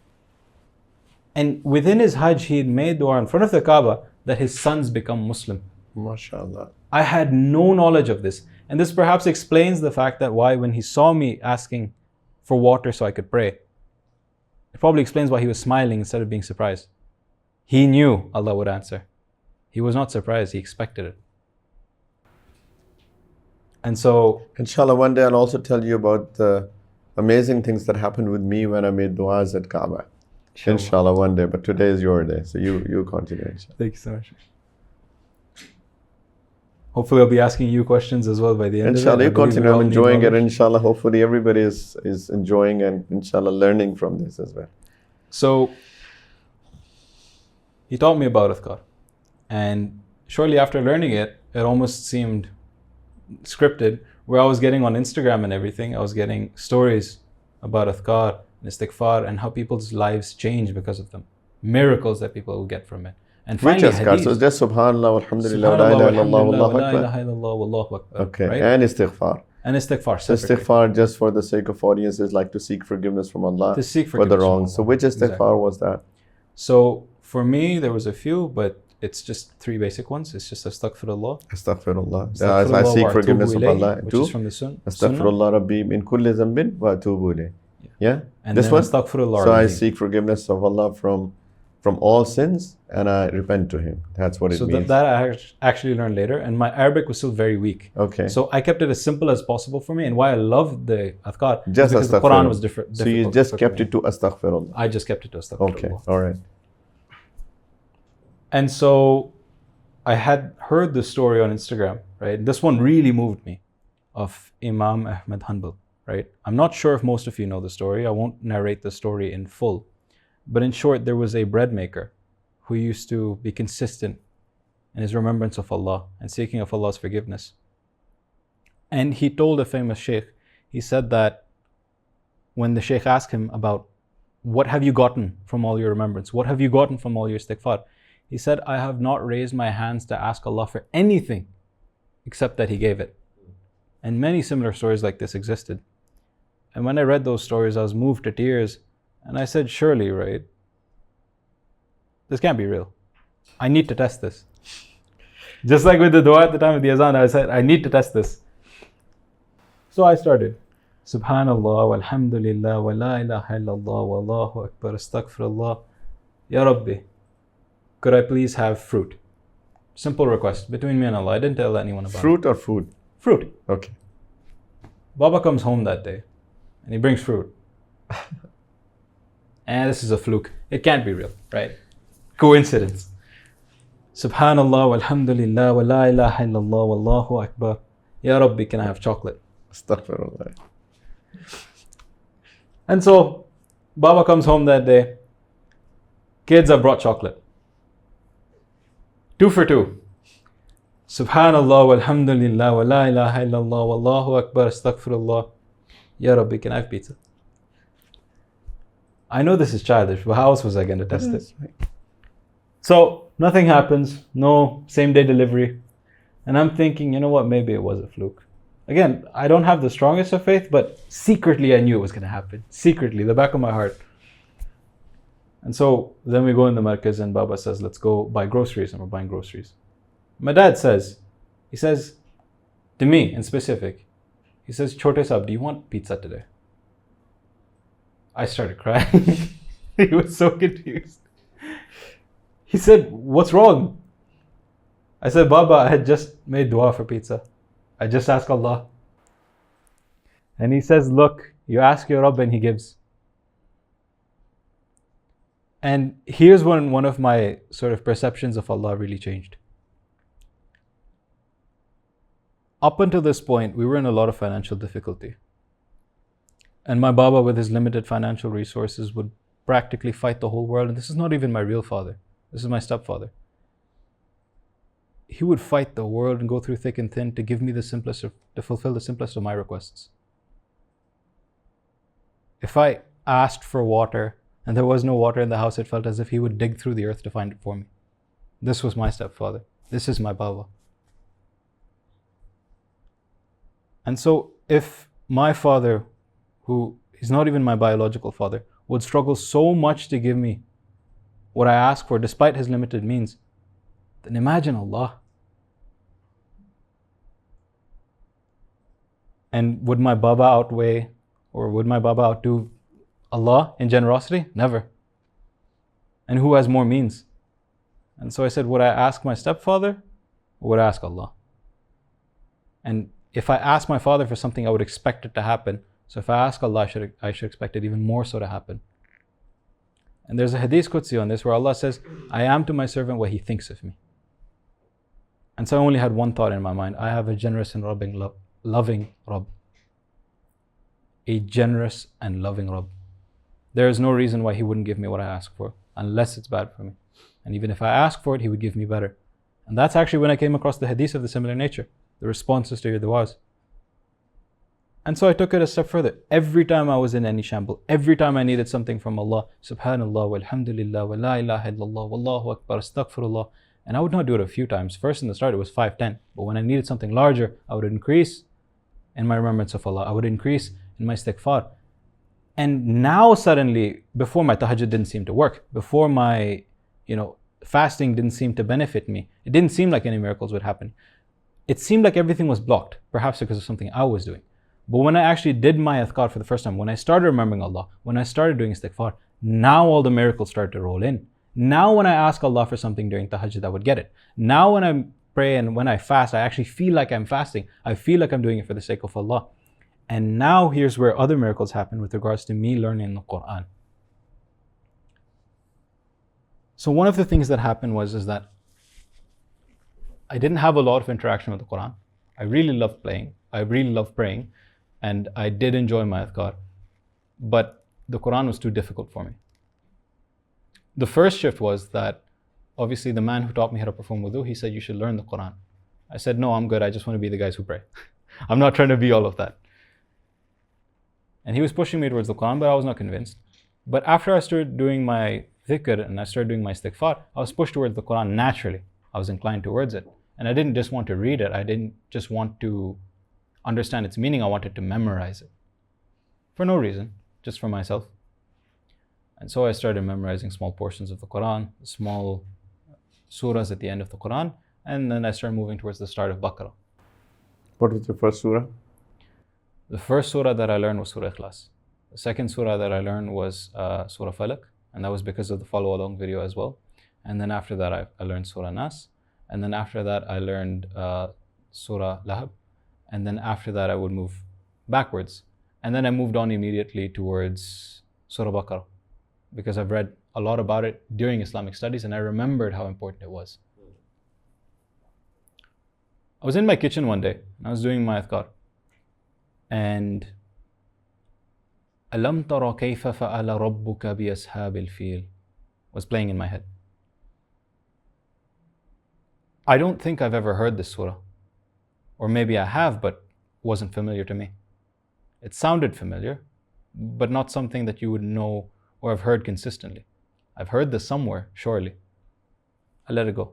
And within his Hajj, he had made dua in front of the Kaaba that his sons become Muslim. MashaAllah. I had no knowledge of this. And this perhaps explains the fact that why when he saw me asking for water so I could pray, it probably explains why he was smiling instead of being surprised. He knew Allah would answer. He was not surprised, he expected it. And so, Inshallah, one day I'll also tell you about the amazing things that happened with me when I made du'as at Kaaba. Inshallah, one day. But today is your day. So you continue, inshallah. thank you so much. Hopefully I'll be asking you questions as well by the end Inshallah, of it. you I believe continue. we all I'm need enjoying it. knowledge. Inshallah, hopefully everybody is enjoying and inshallah learning from this as well. So, he taught me about Adhkar. And shortly after learning it, it almost seemed scripted, where I was getting on Instagram and everything, I was getting stories about Adhkar and Istighfar and how people's lives change because of them. Miracles that people will get from it. And Which finally, askar? So it's just Subhanallah, Alhamdulillah, wa la Subhanallah, ilaha illallah, walhamdulillah, wallahu wa la akbar. ilaha illallah, wallahu akbar. Okay, Right? and istighfar. And Istighfar So separately. istighfar, just for the sake of audience, is like to seek forgiveness from Allah To seek for the forgiveness from wrongs. So Allah. which istighfar Exactly. was that? So for me, there was a few, but it's just 3 basic ones. It's just Astaghfirullah. Astaghfirullah. I Astaghfirullah seek wa forgiveness atubu of ilayhi, Allah. which Two. is from the Sunnah. Astaghfirullah Rabbi min kulli zambin wa atubu ilayh. Yeah? And This then one? Astaghfirullah So I al-Azim. seek forgiveness of Allah from all sins and I repent to Him. That's what it So means. that I actually learned later, and my Arabic was still very weak. Okay. So I kept it as simple as possible for me, and why I loved the Adhkar is Just because the Quran astaghfirullah. was different. So you just kept it to Astaghfirullah. I just kept it to Astaghfirullah. Okay. All right. And so I had heard the story on Instagram, right? This one really moved me, of Imam Ahmad Hanbal, right? I'm not sure if most of you know the story. I won't narrate the story in full. But in short, there was a bread maker who used to be consistent in his remembrance of Allah and seeking of Allah's forgiveness. And he told a famous sheikh, he said that when the sheikh asked him about what have you gotten from all your remembrance? What have you gotten from all your istighfar? He said, I have not raised my hands to ask Allah for anything except that He gave it. And many similar stories like this existed. And when I read those stories, I was moved to tears. And I said, surely, right? This can't be real. I need to test this. Just like with the dua at the time of the azan, I said, I need to test this. So I started. Subhanallah, walhamdulillah, wa la ilaha illallah, wallahu akbar, astaghfirullah. Ya Rabbi, could I please have fruit? Simple request between me and Allah. I didn't tell anyone about Fruit or food? it. Fruit. Okay. Baba comes home that day and he brings fruit. And this is a fluke. It can't be real, right? Coincidence. Subhanallah, walhamdulillah, wa la ilaha illallah, wallahu akbar. Ya Rabbi, can I have chocolate? Astaghfirullah. And so, Baba comes home that day. Kids have brought chocolate. 2 for 2. Subhanallah, walhamdulillah, wa la ilaha illallah, wallahu akbar, astaghfirullah. Ya Rabbi, can I have pizza? I know this is childish, but how else was I going to test it? So, nothing happens. No same-day delivery. And I'm thinking, you know what, maybe it was a fluke. Again, I don't have the strongest of faith, but secretly I knew it was going to happen. Secretly, the back of my heart. And so, then we go in the markaz and Baba says, let's go buy groceries, and we're buying groceries. My dad says, he says to me in specific, he says, Chote Saab, do you want pizza today? I started crying. He was so confused. He said, what's wrong? I said, Baba, I had just made dua for pizza. I just asked Allah. And he says, look, you ask your Rabb and He gives. And here's when one of my sort of perceptions of Allah really changed. Up until this point, we were in a lot of financial difficulty. And my Baba, with his limited financial resources, would practically fight the whole world. And this is not even my real father. This is my stepfather. He would fight the world and go through thick and thin to give me to fulfill the simplest of my requests. If I asked for water and there was no water in the house, it felt as if he would dig through the earth to find it for me. This was my stepfather. This is my Baba. And so if my father, who is not even my biological father, would struggle so much to give me what I ask for despite his limited means, then imagine Allah. And would my Baba outweigh, or would my Baba outdo Allah in generosity? Never. And who has more means? And so I said, would I ask my stepfather, or would I ask Allah? And if I ask my father for something, I would expect it to happen. So if I ask Allah, I should expect it even more so to happen. And there's a hadith Qudsi on this where Allah says, I am to my servant what he thinks of me. And so I only had one thought in my mind. I have a generous and loving Rabb. A generous and loving Rabb. There is no reason why He wouldn't give me what I ask for, unless it's bad for me. And even if I ask for it, He would give me better. And that's actually when I came across the hadith of the similar nature, the responses to your du'as. And so I took it a step further. Every time I was in any shamble, every time I needed something from Allah, Subhanallah, walhamdulillah, wa la ilaha illallah, wallahu akbar, astaghfirullah. And I would not do it a few times. First in the start it was 5, 10. But when I needed something larger, I would increase in my remembrance of Allah. I would increase in my istighfar. And now suddenly, before my tahajjud didn't seem to work, before my, fasting didn't seem to benefit me, it didn't seem like any miracles would happen. It seemed like everything was blocked, perhaps because of something I was doing. But when I actually did my adhkar for the first time, when I started remembering Allah, when I started doing istighfar, now all the miracles started to roll in. Now when I ask Allah for something during tahajjud, I would get it. Now when I pray and when I fast, I actually feel like I'm fasting. I feel like I'm doing it for the sake of Allah. And now here's where other miracles happen with regards to me learning the Quran. So one of the things that happened is that I didn't have a lot of interaction with the Quran. I really loved playing. I really loved praying. And I did enjoy my adhkar. But the Quran was too difficult for me. The first shift was that, obviously the man who taught me how to perform wudu, he said, you should learn the Quran. I said, no, I'm good. I just want to be the guys who pray. I'm not trying to be all of that. And he was pushing me towards the Quran, but I was not convinced. But after I started doing my dhikr and I started doing my istighfar, I was pushed towards the Quran naturally. I was inclined towards it. And I didn't just want to read it. I didn't just want to understand its meaning. I wanted to memorize it. For no reason, just for myself. And so I started memorizing small portions of the Quran, small surahs at the end of the Quran, and then I started moving towards the start of Baqarah. What was your first surah? The first surah that I learned was Surah Ikhlas. The second surah that I learned was Surah Falaq, and that was because of the follow-along video as well. And then after that, I learned Surah Nas. And then after that, I learned Surah Lahab. And then after that, I would move backwards. And then I moved on immediately towards Surah Baqarah, because I've read a lot about it during Islamic studies and I remembered how important it was. I was in my kitchen one day and I was doing my adhkar, and Alam tara kayfa fa'ala rabbuka bi ashabil fil was playing in my head. I don't think I've ever heard this surah, or maybe I have, but wasn't familiar to me. It sounded familiar, but not something that you would know or have heard consistently. I've heard this somewhere, surely. I let it go.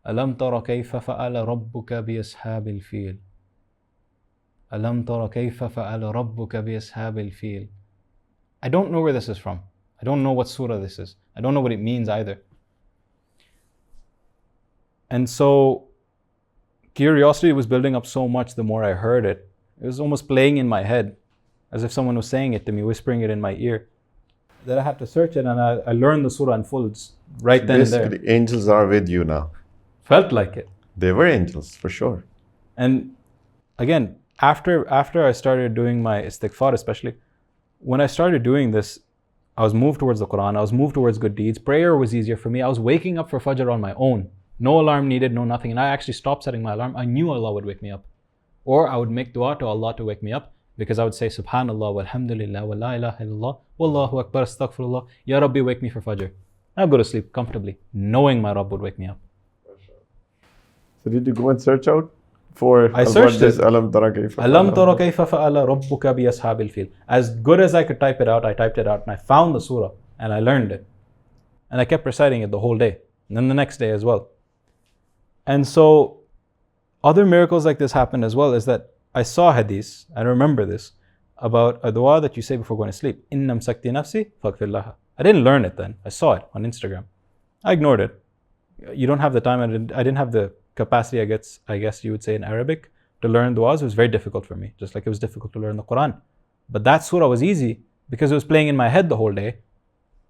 Alam tara kayfa fa'ala rabbuka bi ashabil fil. Alam tara kayfa fa'ala rabbuka bi ashabil fil. I don't know where this is from. I don't know what surah this is. I don't know what it means either. And so curiosity was building up so much the more I heard it. It was almost playing in my head, as if someone was saying it to me, whispering it in my ear. That I had to search it, and I learned the surah in full right then and there. Basically, angels are with you now. Felt like it. They were angels, for sure. And again, after I started doing my istighfar, especially, when I started doing this, I was moved towards the Quran, I was moved towards good deeds. Prayer was easier for me. I was waking up for Fajr on my own. No alarm needed, no nothing. And I actually stopped setting my alarm. I knew Allah would wake me up. Or I would make dua to Allah to wake me up, because I would say Subhanallah, walhamdulillah, wa la ilaha illallah, wallahu akbar, astaghfirullah, Ya Rabbi, wake me for Fajr. I'll go to sleep comfortably, knowing my Rabb would wake me up. So did you go and search out for I searched this it. Alam tara kayfa Alam tara kayfa fa'ala rabbuka bi ashabil fil. As good as I could type it out, I typed it out and I found the surah and I learned it. And I kept reciting it the whole day. And then the next day as well. And so other miracles like this happened as well, is that I saw hadiths, I remember this, about a dua that you say before going to sleep. Innam sakti nafsi faghfir laha. I didn't learn it then. I saw it on Instagram. I ignored it. You don't have the time. I didn't have the capacity, I guess you would say, in Arabic to learn du'as. It was very difficult for me, just like it was difficult to learn the Quran. But that surah was easy because it was playing in my head the whole day.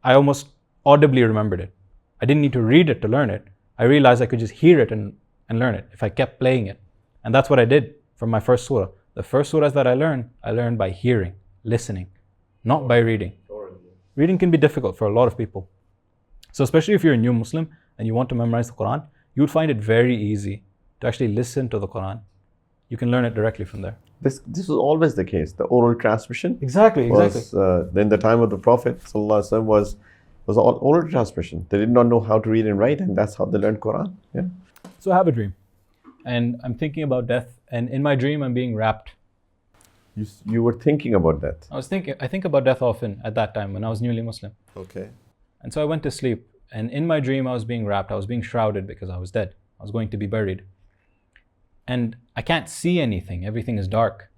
I almost audibly remembered it. I didn't need to read it to learn it. I realized I could just hear it and learn it if I kept playing it. And that's what I did from my first surah. The first surahs that I learned by hearing, listening, not by reading. Reading can be difficult for a lot of people. So especially if you're a new Muslim and you want to memorize the Quran, you would find it very easy to actually listen to the Quran. You can learn it directly from there. This was always the case. The oral transmission Exactly. was in the time of the Prophet ﷺ was all oral transmission. They did not know how to read and write, and that's how they learned Quran. Yeah. So I have a dream, and I'm thinking about death, and in my dream I'm being wrapped. You were thinking about that. I think about death often at that time when I was newly Muslim. Okay. And so I went to sleep, and in my dream I was being wrapped, I was being shrouded because I was dead. I was going to be buried. And I can't see anything, everything is dark.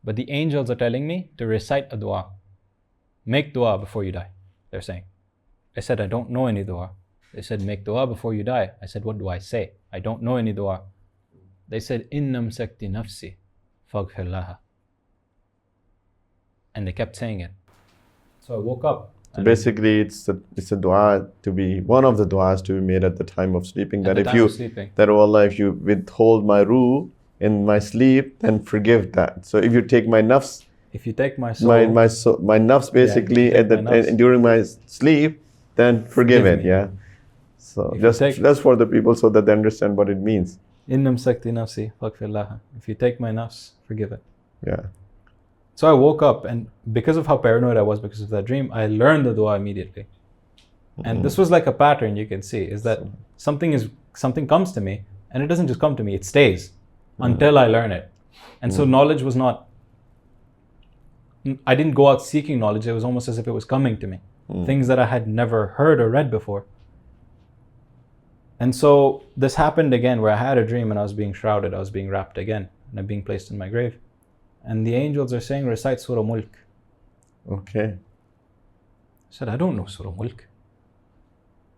But the angels are telling me to recite a dua. Make dua before you die, they're saying. I said, I don't know any dua. They said, make dua before you die. I said, what do I say? I don't know any dua. They said, innam sakti nafsi faghfir laha. And they kept saying it. So I woke up. So basically, it's a dua to be, one of the duas to be made at the time of sleeping. That if oh Allah, if you withhold my ruh in my sleep, then forgive that. So if you take my nafs, if you take my soul, my nafs basically during my sleep, then forgive it. Me. Yeah. So just for the people so that they understand what it means. Innam sakti nafsi faghfir laha. If you take my nafs, forgive it. Yeah. So I woke up, and because of how paranoid I was because of that dream, I learned the dua immediately. And this was like a pattern you can see, is that something comes to me, and it doesn't just come to me, it stays until I learn it. And so knowledge was not, I didn't go out seeking knowledge, it was almost as if it was coming to me. Things that I had never heard or read before. And so this happened again where I had a dream and I was being shrouded, I was being wrapped again, and I'm being placed in my grave. And the angels are saying, recite Surah Mulk. Okay. I said, I don't know Surah Mulk.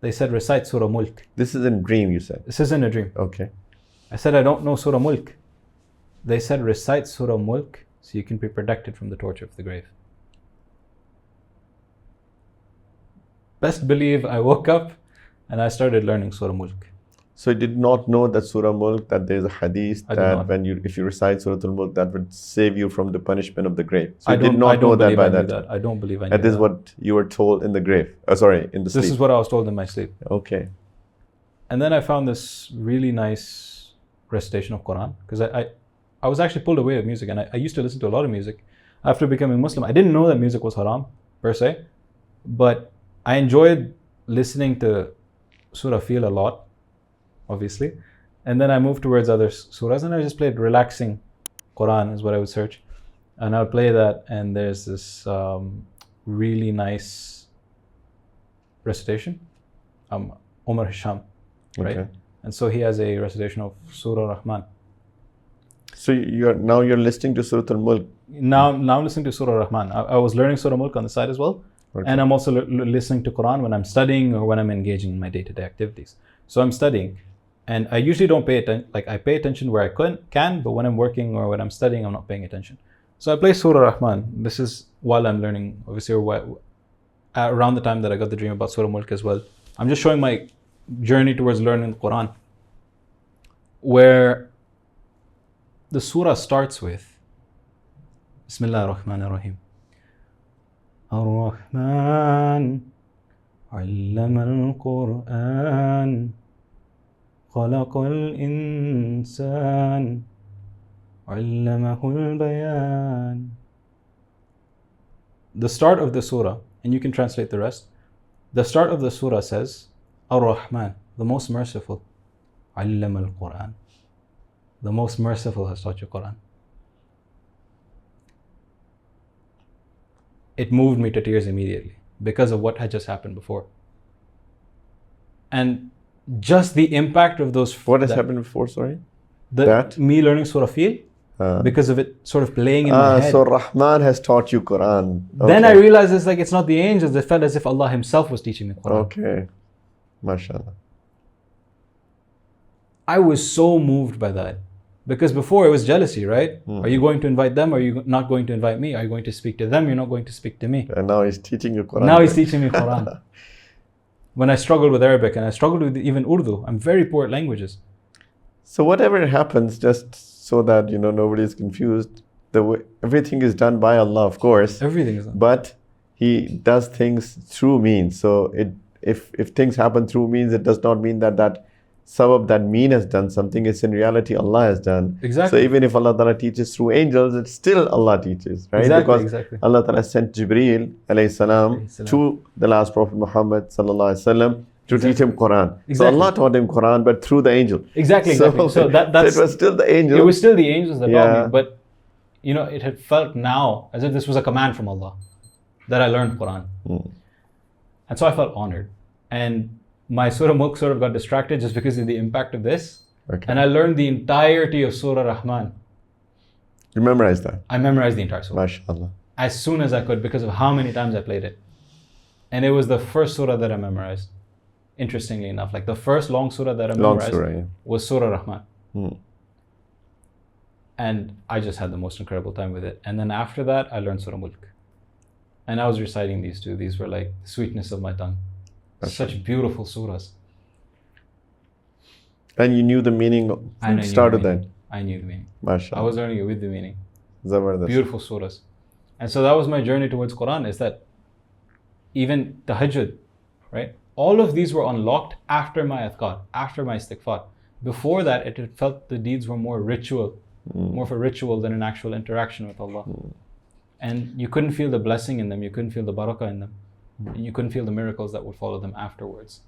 They said, recite Surah Mulk. This is in a dream, you said? This is in a dream. Okay. I said, I don't know Surah Mulk. They said, recite Surah Mulk so you can be protected from the torture of the grave. Best believe I woke up and I started learning Surah Mulk. So you did not know that Surah Mulk, that there's a hadith I did that not. if you recite Surah Al-Mulk, that would save you from the punishment of the grave. So I you did don't not know that believe by I knew that that. time. I don't believe I knew That is that. what you were told in the grave. In the sleep. This is what I was told in my sleep. Okay. And then I found this really nice recitation of Quran, because I was actually pulled away with music, and I used to listen to a lot of music. After becoming Muslim, I didn't know that music was haram per se, but I enjoyed listening to Surah Fil a lot, obviously. And then I moved towards other surahs, and I just played relaxing Quran is what I would search. And I would play that, and there's this really nice recitation, Umar Hisham, right? Okay. And so he has a recitation of Surah Rahman. So you're listening to Surah Al-Mulk. Now I'm listening to Surah Rahman. I was learning Surah Mulk on the side as well. Okay. And I'm also listening to Quran when I'm studying or when I'm engaging in my day-to-day activities. So I'm studying, and I usually don't pay attention. Like, I pay attention where I can, but when I'm working or when I'm studying, I'm not paying attention. So I play Surah Rahman. This is while I'm learning, obviously, or around the time that I got the dream about Surah Mulk as well. I'm just showing my journey towards learning the Quran, where the surah starts with Bismillah ar-Rahman ar-Rahim. Ar-Rahman allama al-Quran khalaqa al-insan allamahu al-bayan. The start of the surah, and you can translate the rest. The start of the surah says, Ar-Rahman, the most merciful, allama al-Quran. The most merciful has taught you Quran. It moved me to tears immediately because of what had just happened before. And just the impact of those... What has happened before, sorry? Me learning Surah Fil, because of it sort of playing in my head. So Rahman has taught you Quran. Okay. Then I realized it's not the angels. It felt as if Allah Himself was teaching me Quran. Okay. MashaAllah. I was so moved by that. Because before it was jealousy, right? Are you going to invite them? Or are you not going to invite me? Are you going to speak to them? You're not going to speak to me. And now he's teaching you Quran. Now he's teaching me Quran. When I struggled with Arabic, and I struggled with even Urdu, I'm very poor at languages. So whatever happens, just so that nobody is confused, everything is done by Allah, of course. Everything is done. But He does things through means. So if things happen through means, it does not mean that sabab, that mean has done something. It's in reality Allah has done. Exactly. So even if Allah Ta'ala teaches through angels, it's still Allah teaches, right? Exactly. Allah Ta'ala sent Jibreel alayhi salam to the last Prophet Muhammad sallallahu alaihi wasallam to teach him Quran. Exactly. So Allah taught him Quran, but through the angel. Exactly. So that's... it was still the angel. It was still the angels that taught me, but it had felt now as if this was a command from Allah that I learned Quran. And so I felt honored. And my Surah Mulk sort of got distracted just because of the impact of this. Okay. And I learned the entirety of Surah Rahman. You memorized that? I memorized the entire surah. MashaAllah. As soon as I could, because of how many times I played it. And it was the first surah that I memorized. Interestingly enough, like the first long surah that I memorized was Surah Rahman. And I just had the most incredible time with it. And then after that, I learned Surah Mulk. And I was reciting these two. These were like the sweetness of my tongue. Such beautiful surahs. And you knew the meaning from the start of that? I knew the meaning. MashaAllah. I was learning it with the meaning. Zabardast. Beautiful surahs. And so that was my journey towards Quran, is that even tahajjud, right? All of these were unlocked after my adhkar, after my istighfar. Before that, it had felt the deeds were more ritual, more of a ritual than an actual interaction with Allah. And you couldn't feel the blessing in them, you couldn't feel the barakah in them. And you couldn't feel the miracles that would follow them afterwards.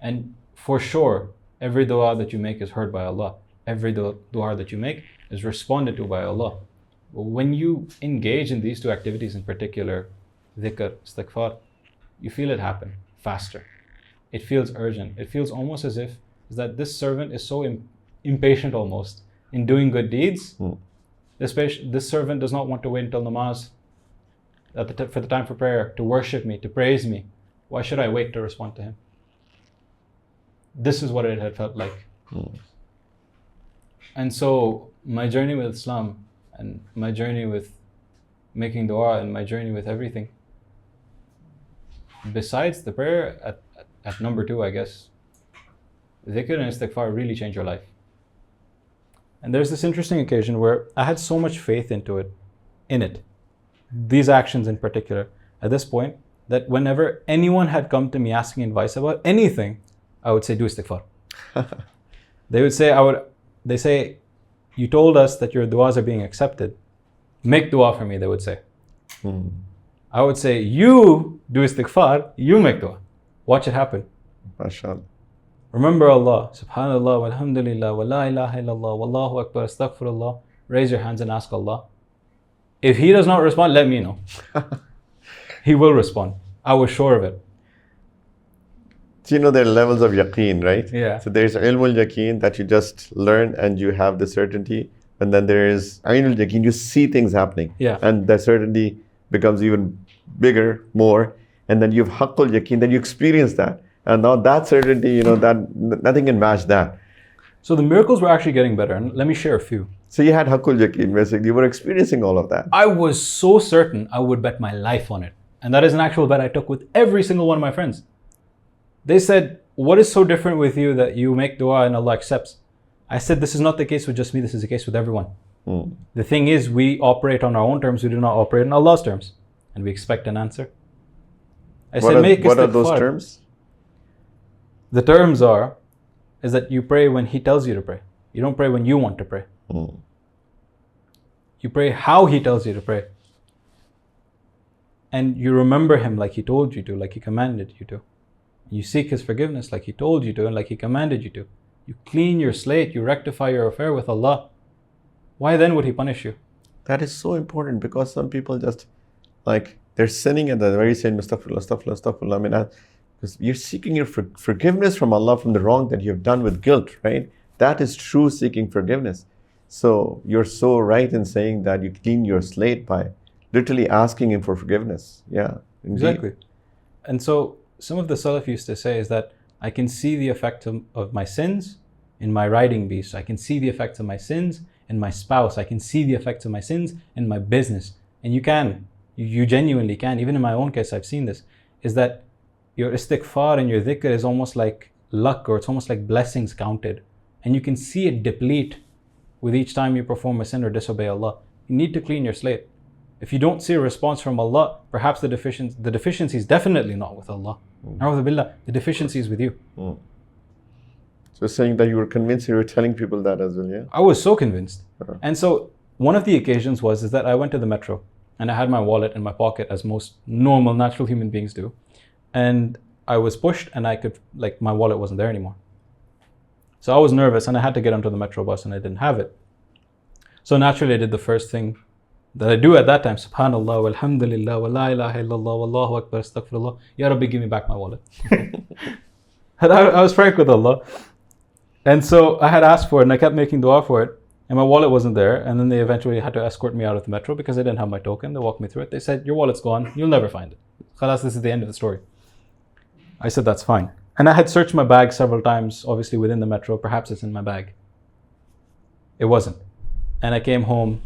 And for sure, every dua that you make is heard by Allah. Every dua that you make is responded to by Allah. But when you engage in these two activities in particular, dhikr, istighfar, you feel it happen faster. It feels urgent. It feels almost as if that this servant is so impatient almost in doing good deeds. This servant does not want to wait until namaz, for the time for prayer, to worship me, to praise me. Why should I wait to respond to him? This is what it had felt like. And so my journey with Islam, and my journey with making dua, and my journey with everything, besides the prayer at number 2, I guess, dhikr and istighfar really change your life. And there's this interesting occasion where I had so much faith in it, these actions in particular, at this point, that whenever anyone had come to me asking advice about anything, I would say, do istighfar. They say, you told us that your du'as are being accepted. Make dua for me, they would say. I would say, you do istighfar, you make dua. Watch it happen. MashaAllah. Remember Allah, subhanallah, walhamdulillah, wa la ilaha illallah, wallahu akbar, astaghfirullah. Raise your hands and ask Allah. If He does not respond, let me know. He will respond. I was sure of it. So there are levels of yaqeen, right? Yeah. So there's ilmul yaqeen that you just learn and you have the certainty. And then there is ainul yaqeen, you see things happening. Yeah. And the certainty becomes even bigger, more. And then you have haqqul yaqeen, then you experience that. And now that certainty, that nothing can match that. So the miracles were actually getting better. And let me share a few. So you had haqqul yaqeen, basically. You were experiencing all of that. I was so certain I would bet my life on it. And that is an actual bet I took with every single one of my friends. They said, what is so different with you that you make dua and Allah accepts? I said, this is not the case with just me, this is the case with everyone. The thing is, we operate on our own terms, we do not operate on Allah's terms. And we expect an answer. What are those terms? The terms is that you pray when He tells you to pray. You don't pray when you want to pray. You pray how He tells you to pray. And you remember Him like He told you to, like He commanded you to. You seek His forgiveness like He told you to and like He commanded you to. You clean your slate, you rectify your affair with Allah. Why then would He punish you? That is so important, because some people just they're sinning and they're very saying, astaghfirullah, astaghfirullah, astaghfirullah. I mean, because you're seeking your forgiveness from Allah from the wrong that you have done with guilt, right? That is true seeking forgiveness. So you're so right in saying that you clean your slate by literally asking Him for forgiveness. Yeah, indeed. Exactly. And so some of the Salaf used to say is that I can see the effect of my sins in my riding beast. I can see the effects of my sins in my spouse. I can see the effects of my sins in my business. And you genuinely can. Even in my own case, I've seen this, is that your istighfar and your dhikr is almost like luck, or it's almost like blessings counted. And you can see it deplete with each time you perform a sin or disobey Allah. You need to clean your slate. If you don't see a response from Allah, perhaps the deficiency is definitely not with Allah. A'udhu billah, the deficiency is with you. So saying that you were convinced, you were telling people that as well, yeah? I was so convinced. And so one of the occasions is that I went to the metro and I had my wallet in my pocket, as most normal, natural human beings do. And I was pushed and my wallet wasn't there anymore. So I was nervous and I had to get onto the metro bus and I didn't have it. So naturally I did the first thing that I do at that time, subhanallah, walhamdulillah, wa la ilaha illallah, wallahu akbar, astaghfirullah, Ya Rabbi, give me back my wallet. And I was frank with Allah. And so I had asked for it and I kept making dua for it, and my wallet wasn't there. And then they eventually had to escort me out of the metro because I didn't have my token. They walked me through it. They said, your wallet's gone, you'll never find it. Khalas, this is the end of the story. I said, that's fine. And I had searched my bag several times, obviously within the metro, perhaps it's in my bag. It wasn't. And I came home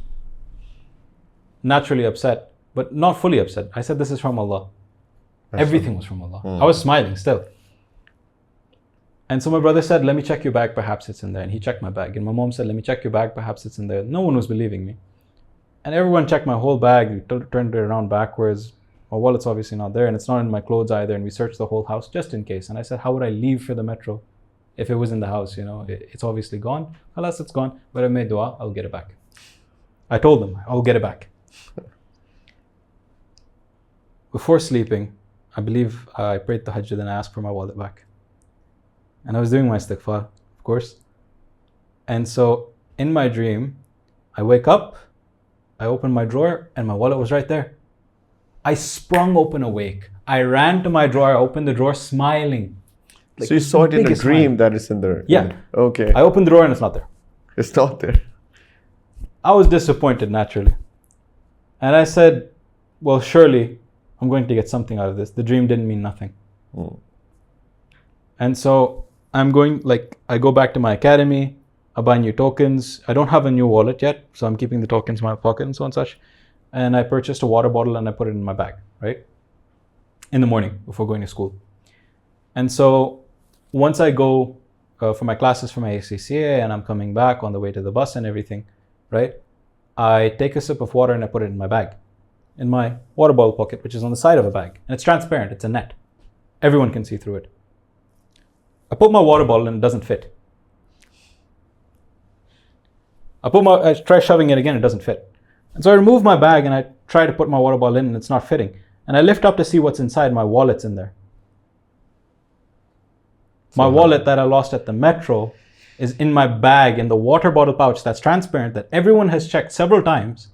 naturally upset, but not fully upset. I said, this is from Allah. Everything was from Allah. I was smiling still. And so my brother said, let me check your bag, perhaps it's in there. And he checked my bag. And my mom said, let me check your bag, perhaps it's in there. No one was believing me. And everyone checked my whole bag. We turned it around backwards. My wallet's obviously not there, and it's not in my clothes either. And we searched the whole house just in case. And I said, how would I leave for the metro if it was in the house? It's obviously gone. Alas, it's gone. But I made dua, I'll get it back. I told them, I'll get it back. Before sleeping, I believe I prayed tahajjud and I asked for my wallet back. And I was doing my istighfar, of course. And so in my dream, I wake up, I open my drawer, and my wallet was right there. I sprung open awake. I ran to my drawer, I opened the drawer smiling. So you saw it in a dream that it's in there? Yeah. Okay. I opened the drawer and it's not there. It's not there. I was disappointed naturally. And I said, well, surely I'm going to get something out of this. The dream didn't mean nothing. And so I go back to my academy, I buy new tokens. I don't have a new wallet yet, so I'm keeping the tokens in my pocket and so on and such. And I purchased a water bottle and I put it in my bag, right? In the morning before going to school. And so once I go for my classes for my ACCA, and I'm coming back on the way to the bus and everything, right? I take a sip of water and I put it in my bag, in my water bottle pocket, which is on the side of a bag. And it's transparent, it's a net. Everyone can see through it. I put my water bottle and it doesn't fit. I try shoving it again, it doesn't fit. And so I remove my bag and I try to put my water bottle in and it's not fitting. And I lift up to see what's inside, my wallet's in there. My wallet that I lost at the metro is in my bag in the water bottle pouch that's transparent that everyone has checked several times.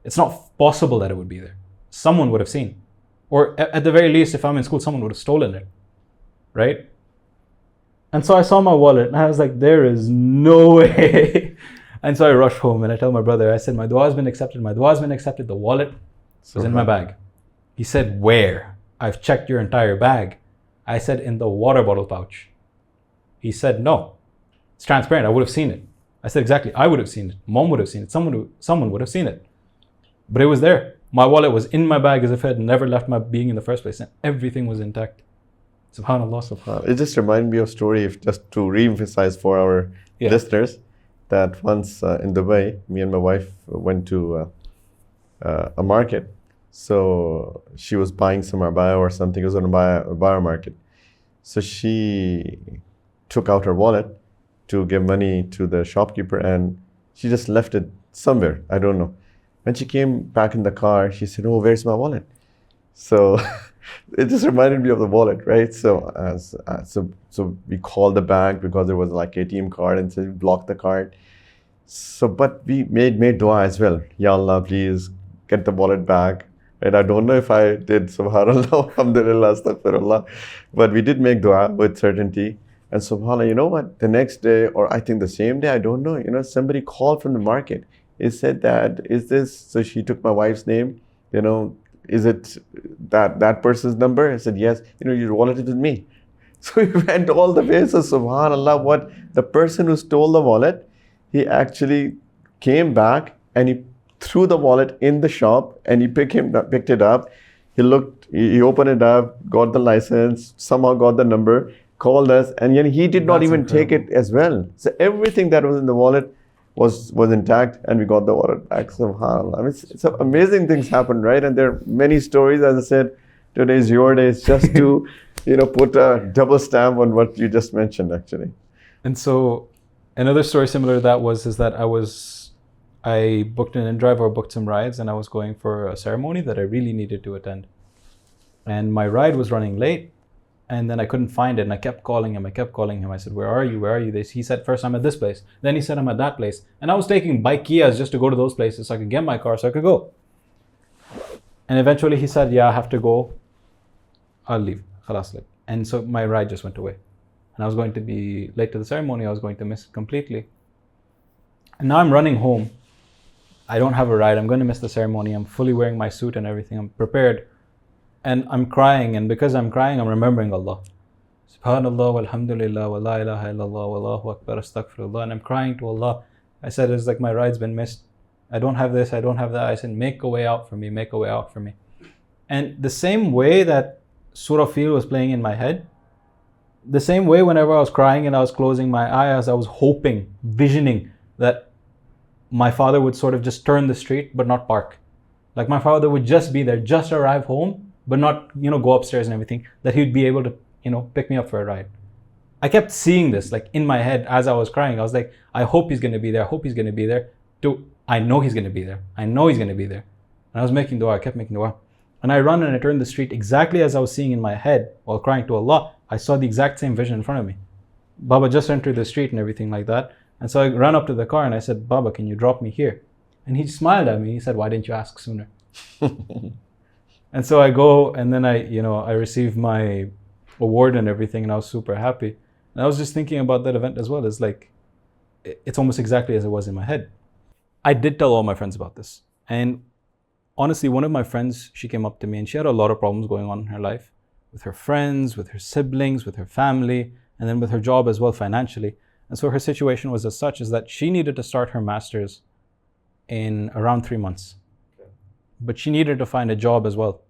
It's not possible that it would be there. Someone would have seen. Or at the very least, if I'm in school, someone would have stolen it. Right? And so I saw my wallet and I was like, there is no way. And so I rushed home and I tell my brother, I said, my dua has been accepted. My dua has been accepted. The wallet was in my bag. He said, where? I've checked your entire bag. I said, in the water bottle pouch. He said, no. It's transparent. I would have seen it. I said, exactly. I would have seen it. Mom would have seen it. Someone would have seen it. But it was there. My wallet was in my bag as if it had never left my being in the first place. And everything was intact. Subhanallah, subhanallah. It just reminded me of a story, just to re-emphasize for our listeners, that once in Dubai, me and my wife went to a market. So she was buying some abaya or something. It was on a abaya market. So she took out her wallet to give money to the shopkeeper and she just left it somewhere. I don't know. When she came back in the car, she said, oh, where's my wallet? So it just reminded me of the wallet, right? So so we called the bank because there was like ATM card and so we blocked the card. So, but we made dua as well. Ya Allah, please get the wallet back. And I don't know if I did, subhanallah, alhamdulillah, astaghfirullah. But we did make dua with certainty. And subhanAllah, you know what? The next day, or I think the same day, I don't know, somebody called from the market. It said that, is this, so she took my wife's name, is it that person's number? I said, yes, your wallet is with me. So we went all the way. So subhanAllah, what the person who stole the wallet, he actually came back and he threw the wallet in the shop and he picked it up. He opened it up, got the license, somehow got the number, called us, and yet he did not even take it as well. So everything that was in the wallet was intact and we got the wallet back. SubhanAllah. I mean, so amazing things happen, right? And there are many stories, as I said, today is your day. It's just to, put a double stamp on what you just mentioned, actually. And so another story similar to that is that I booked an in-drive or booked some rides and I was going for a ceremony that I really needed to attend. And my ride was running late and then I couldn't find it and I kept calling him. I said, where are you? He said, first I'm at this place. Then he said, I'm at that place. And I was taking bike Kias just to go to those places so I could get my car so I could go. And eventually he said, yeah, I have to go. I'll leave. Khalas. And so my ride just went away. And I was going to be late to the ceremony. I was going to miss it completely. And now I'm running home. I don't have a ride. I'm going to miss the ceremony. I'm fully wearing my suit and everything. I'm prepared. And I'm crying. And because I'm crying, I'm remembering Allah. Subhanallah, walhamdulillah, wa la ilaha illallah, wallahu akbar, astaghfirullah. And I'm crying to Allah. I said, it's like my ride's been missed. I don't have this, I don't have that. I said, make a way out for me, make a way out for me. And the same way that Surah Fil was playing in my head, the same way whenever I was crying and I was closing my eyes, I was hoping, visioning that my father would sort of just turn the street but not park. Like my father would just be there, just arrive home, but not, go upstairs and everything, that he'd be able to, pick me up for a ride. I kept seeing this like in my head as I was crying. I was like, I hope he's going to be there. I hope he's going to be there. I know he's going to be there. I know he's going to be there. And I was making dua. I kept making dua. And I run and I turn the street exactly as I was seeing in my head while crying to Allah. I saw the exact same vision in front of me. Baba just entered the street and everything like that. And so I ran up to the car and I said, Baba, can you drop me here? And he smiled at me. He said, why didn't you ask sooner? And so I go and then I received my award and everything and I was super happy. And I was just thinking about that event as well. It's like, it's almost exactly as it was in my head. I did tell all my friends about this. And honestly, one of my friends, she came up to me and she had a lot of problems going on in her life with her friends, with her siblings, with her family, and then with her job as well financially. And so her situation was as such is that she needed to start her master's in around 3 months. But she needed to find a job as well.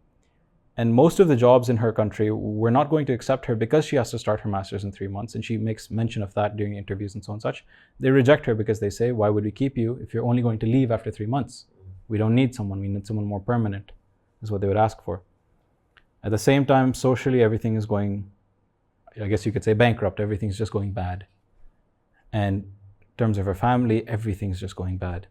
And most of the jobs in her country were not going to accept her because she has to start her master's in 3 months. And she makes mention of that during interviews and so on and such. They reject her because they say, why would we keep you if you're only going to leave after 3 months? We don't need someone. We need someone more permanent, is what they would ask for. At the same time, socially, everything is going, I guess you could say, bankrupt. Everything's just going bad. And in terms of her family, everything's just going bad.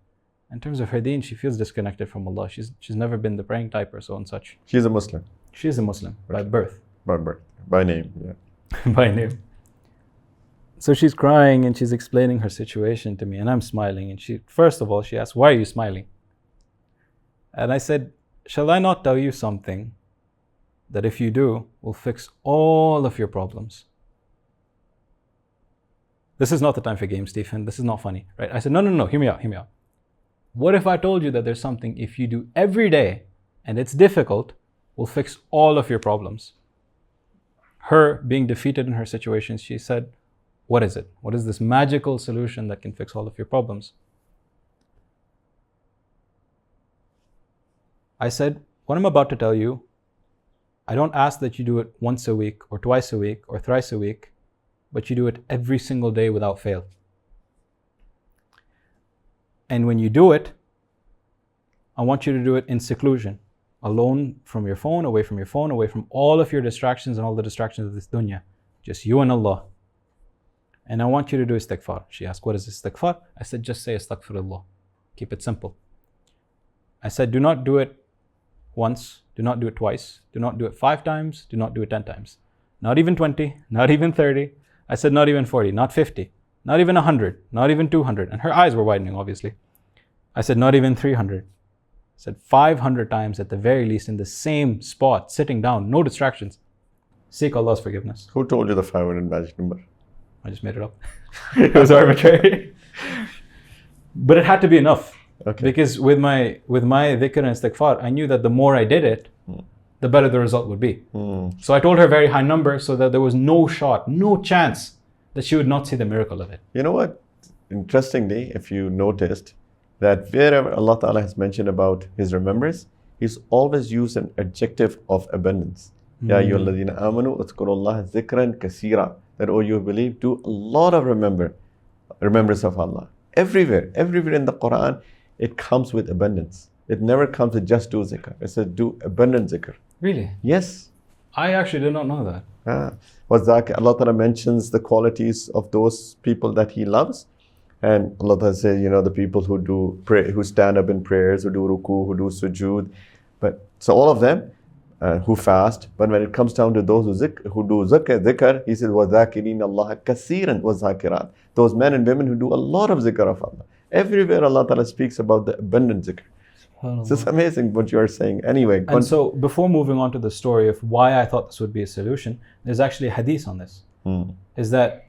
In terms of her deen, she feels disconnected from Allah. She's never been the praying type or so and such. She's a Muslim. She is a Muslim by birth. By birth. By name, yeah. By name. So she's crying and she's explaining her situation to me, and I'm smiling. And first of all, she asked, why are you smiling? And I said, shall I not tell you something that if you do, will fix all of your problems? This is not the time for games, Stephan. This is not funny, right? I said, no, hear me out. What if I told you that there's something, if you do every day, and it's difficult, will fix all of your problems? Her being defeated in her situation, she said, what is it? What is this magical solution that can fix all of your problems? I said, what I'm about to tell you, I don't ask that you do it once a week or twice a week or thrice a week, but you do it every single day without fail. And when you do it, I want you to do it in seclusion, alone from your phone, away from all of your distractions and all the distractions of this dunya. Just you and Allah. And I want you to do istighfar. She asked, what is istighfar? I said, just say astaghfirullah. Keep it simple. I said, do not do it once, do not do it twice, do not do it 5 times, do not do it 10 times. Not even 20, not even 30. I said, not even 40, not 50, not even 100, not even 200. And her eyes were widening, obviously. I said, not even 300. I said 500 times at the very least in the same spot, sitting down, no distractions. Seek Allah's forgiveness. Who told you the 500 magic number? I just made it up. It was arbitrary. But it had to be enough. Okay. Because with my dhikr and istighfar, I knew that the more I did it, the better the result would be. So I told her a very high number so that there was no shot, no chance that she would not see the miracle of it. You know what? Interestingly, if you noticed, that wherever Allah Ta'ala has mentioned about His remembrance, He's always used an adjective of abundance. Ya ayyuhalladhina amanu uzkurullaha zikran kaseera. That, oh, you believe, do a lot of remembrance of Allah. Everywhere in the Quran, it comes with abundance. It never comes with just do zikr. It says do abundant zikr. Really? Yes. I actually did not know that. Allah Ta'ala mentions the qualities of those people that He loves. And Allah Ta'ala says, the people who do pray, who stand up in prayers, who do ruku, who do sujood. So all of them who fast. But when it comes down to those who do zikr, He says, وَذَاكِرِينَ اللَّهَ كَثِيرًا وَالذَّاكِرَاتِ. Those men and women who do a lot of zikr of Allah. Everywhere Allah Ta'ala speaks about the abundant zikr. So it's amazing what you are saying. Anyway. And so before moving on to the story of why I thought this would be a solution, there's actually a hadith on this. Is that,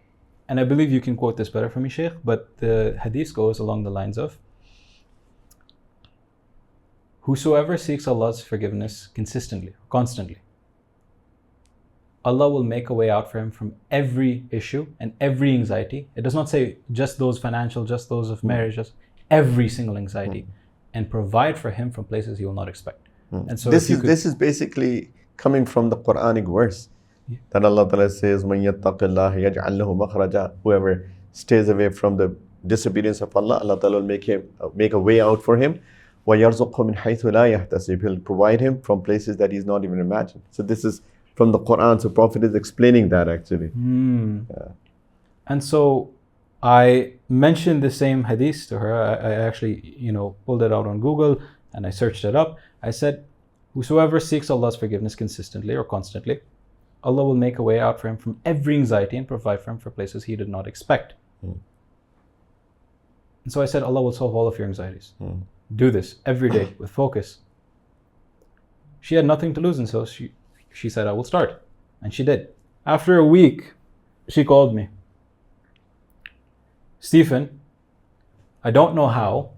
and I believe you can quote this better for me, Shaykh, but the hadith goes along the lines of, whosoever seeks Allah's forgiveness consistently, constantly, Allah will make a way out for him from every issue and every anxiety. It does not say just those financial, just those of marriage, just every single anxiety, and provide for him from places he will not expect. And so this is basically coming from the Quranic verse that Allah Ta'ala says, "Man yattaqillah yaj'al lahu makhraja." Whoever stays away from the disobedience of Allah, Allah Ta'ala will make a way out for him. وَيَرْزُقْهُ مِنْ حَيْثُ لَا يَحْتَسِبُ. He'll provide him from places that he's not even imagined. So this is from the Quran. So Prophet is explaining that actually. And so I mentioned the same hadith to her. I actually, pulled it out on Google and I searched it up. I said, whosoever seeks Allah's forgiveness consistently or constantly, Allah will make a way out for him from every anxiety and provide for him for places he did not expect. And so I said, Allah will solve all of your anxieties. Do this every day with focus. She had nothing to lose, and so she said, I will start. And she did. After a week, she called me. Stephan, I don't know how,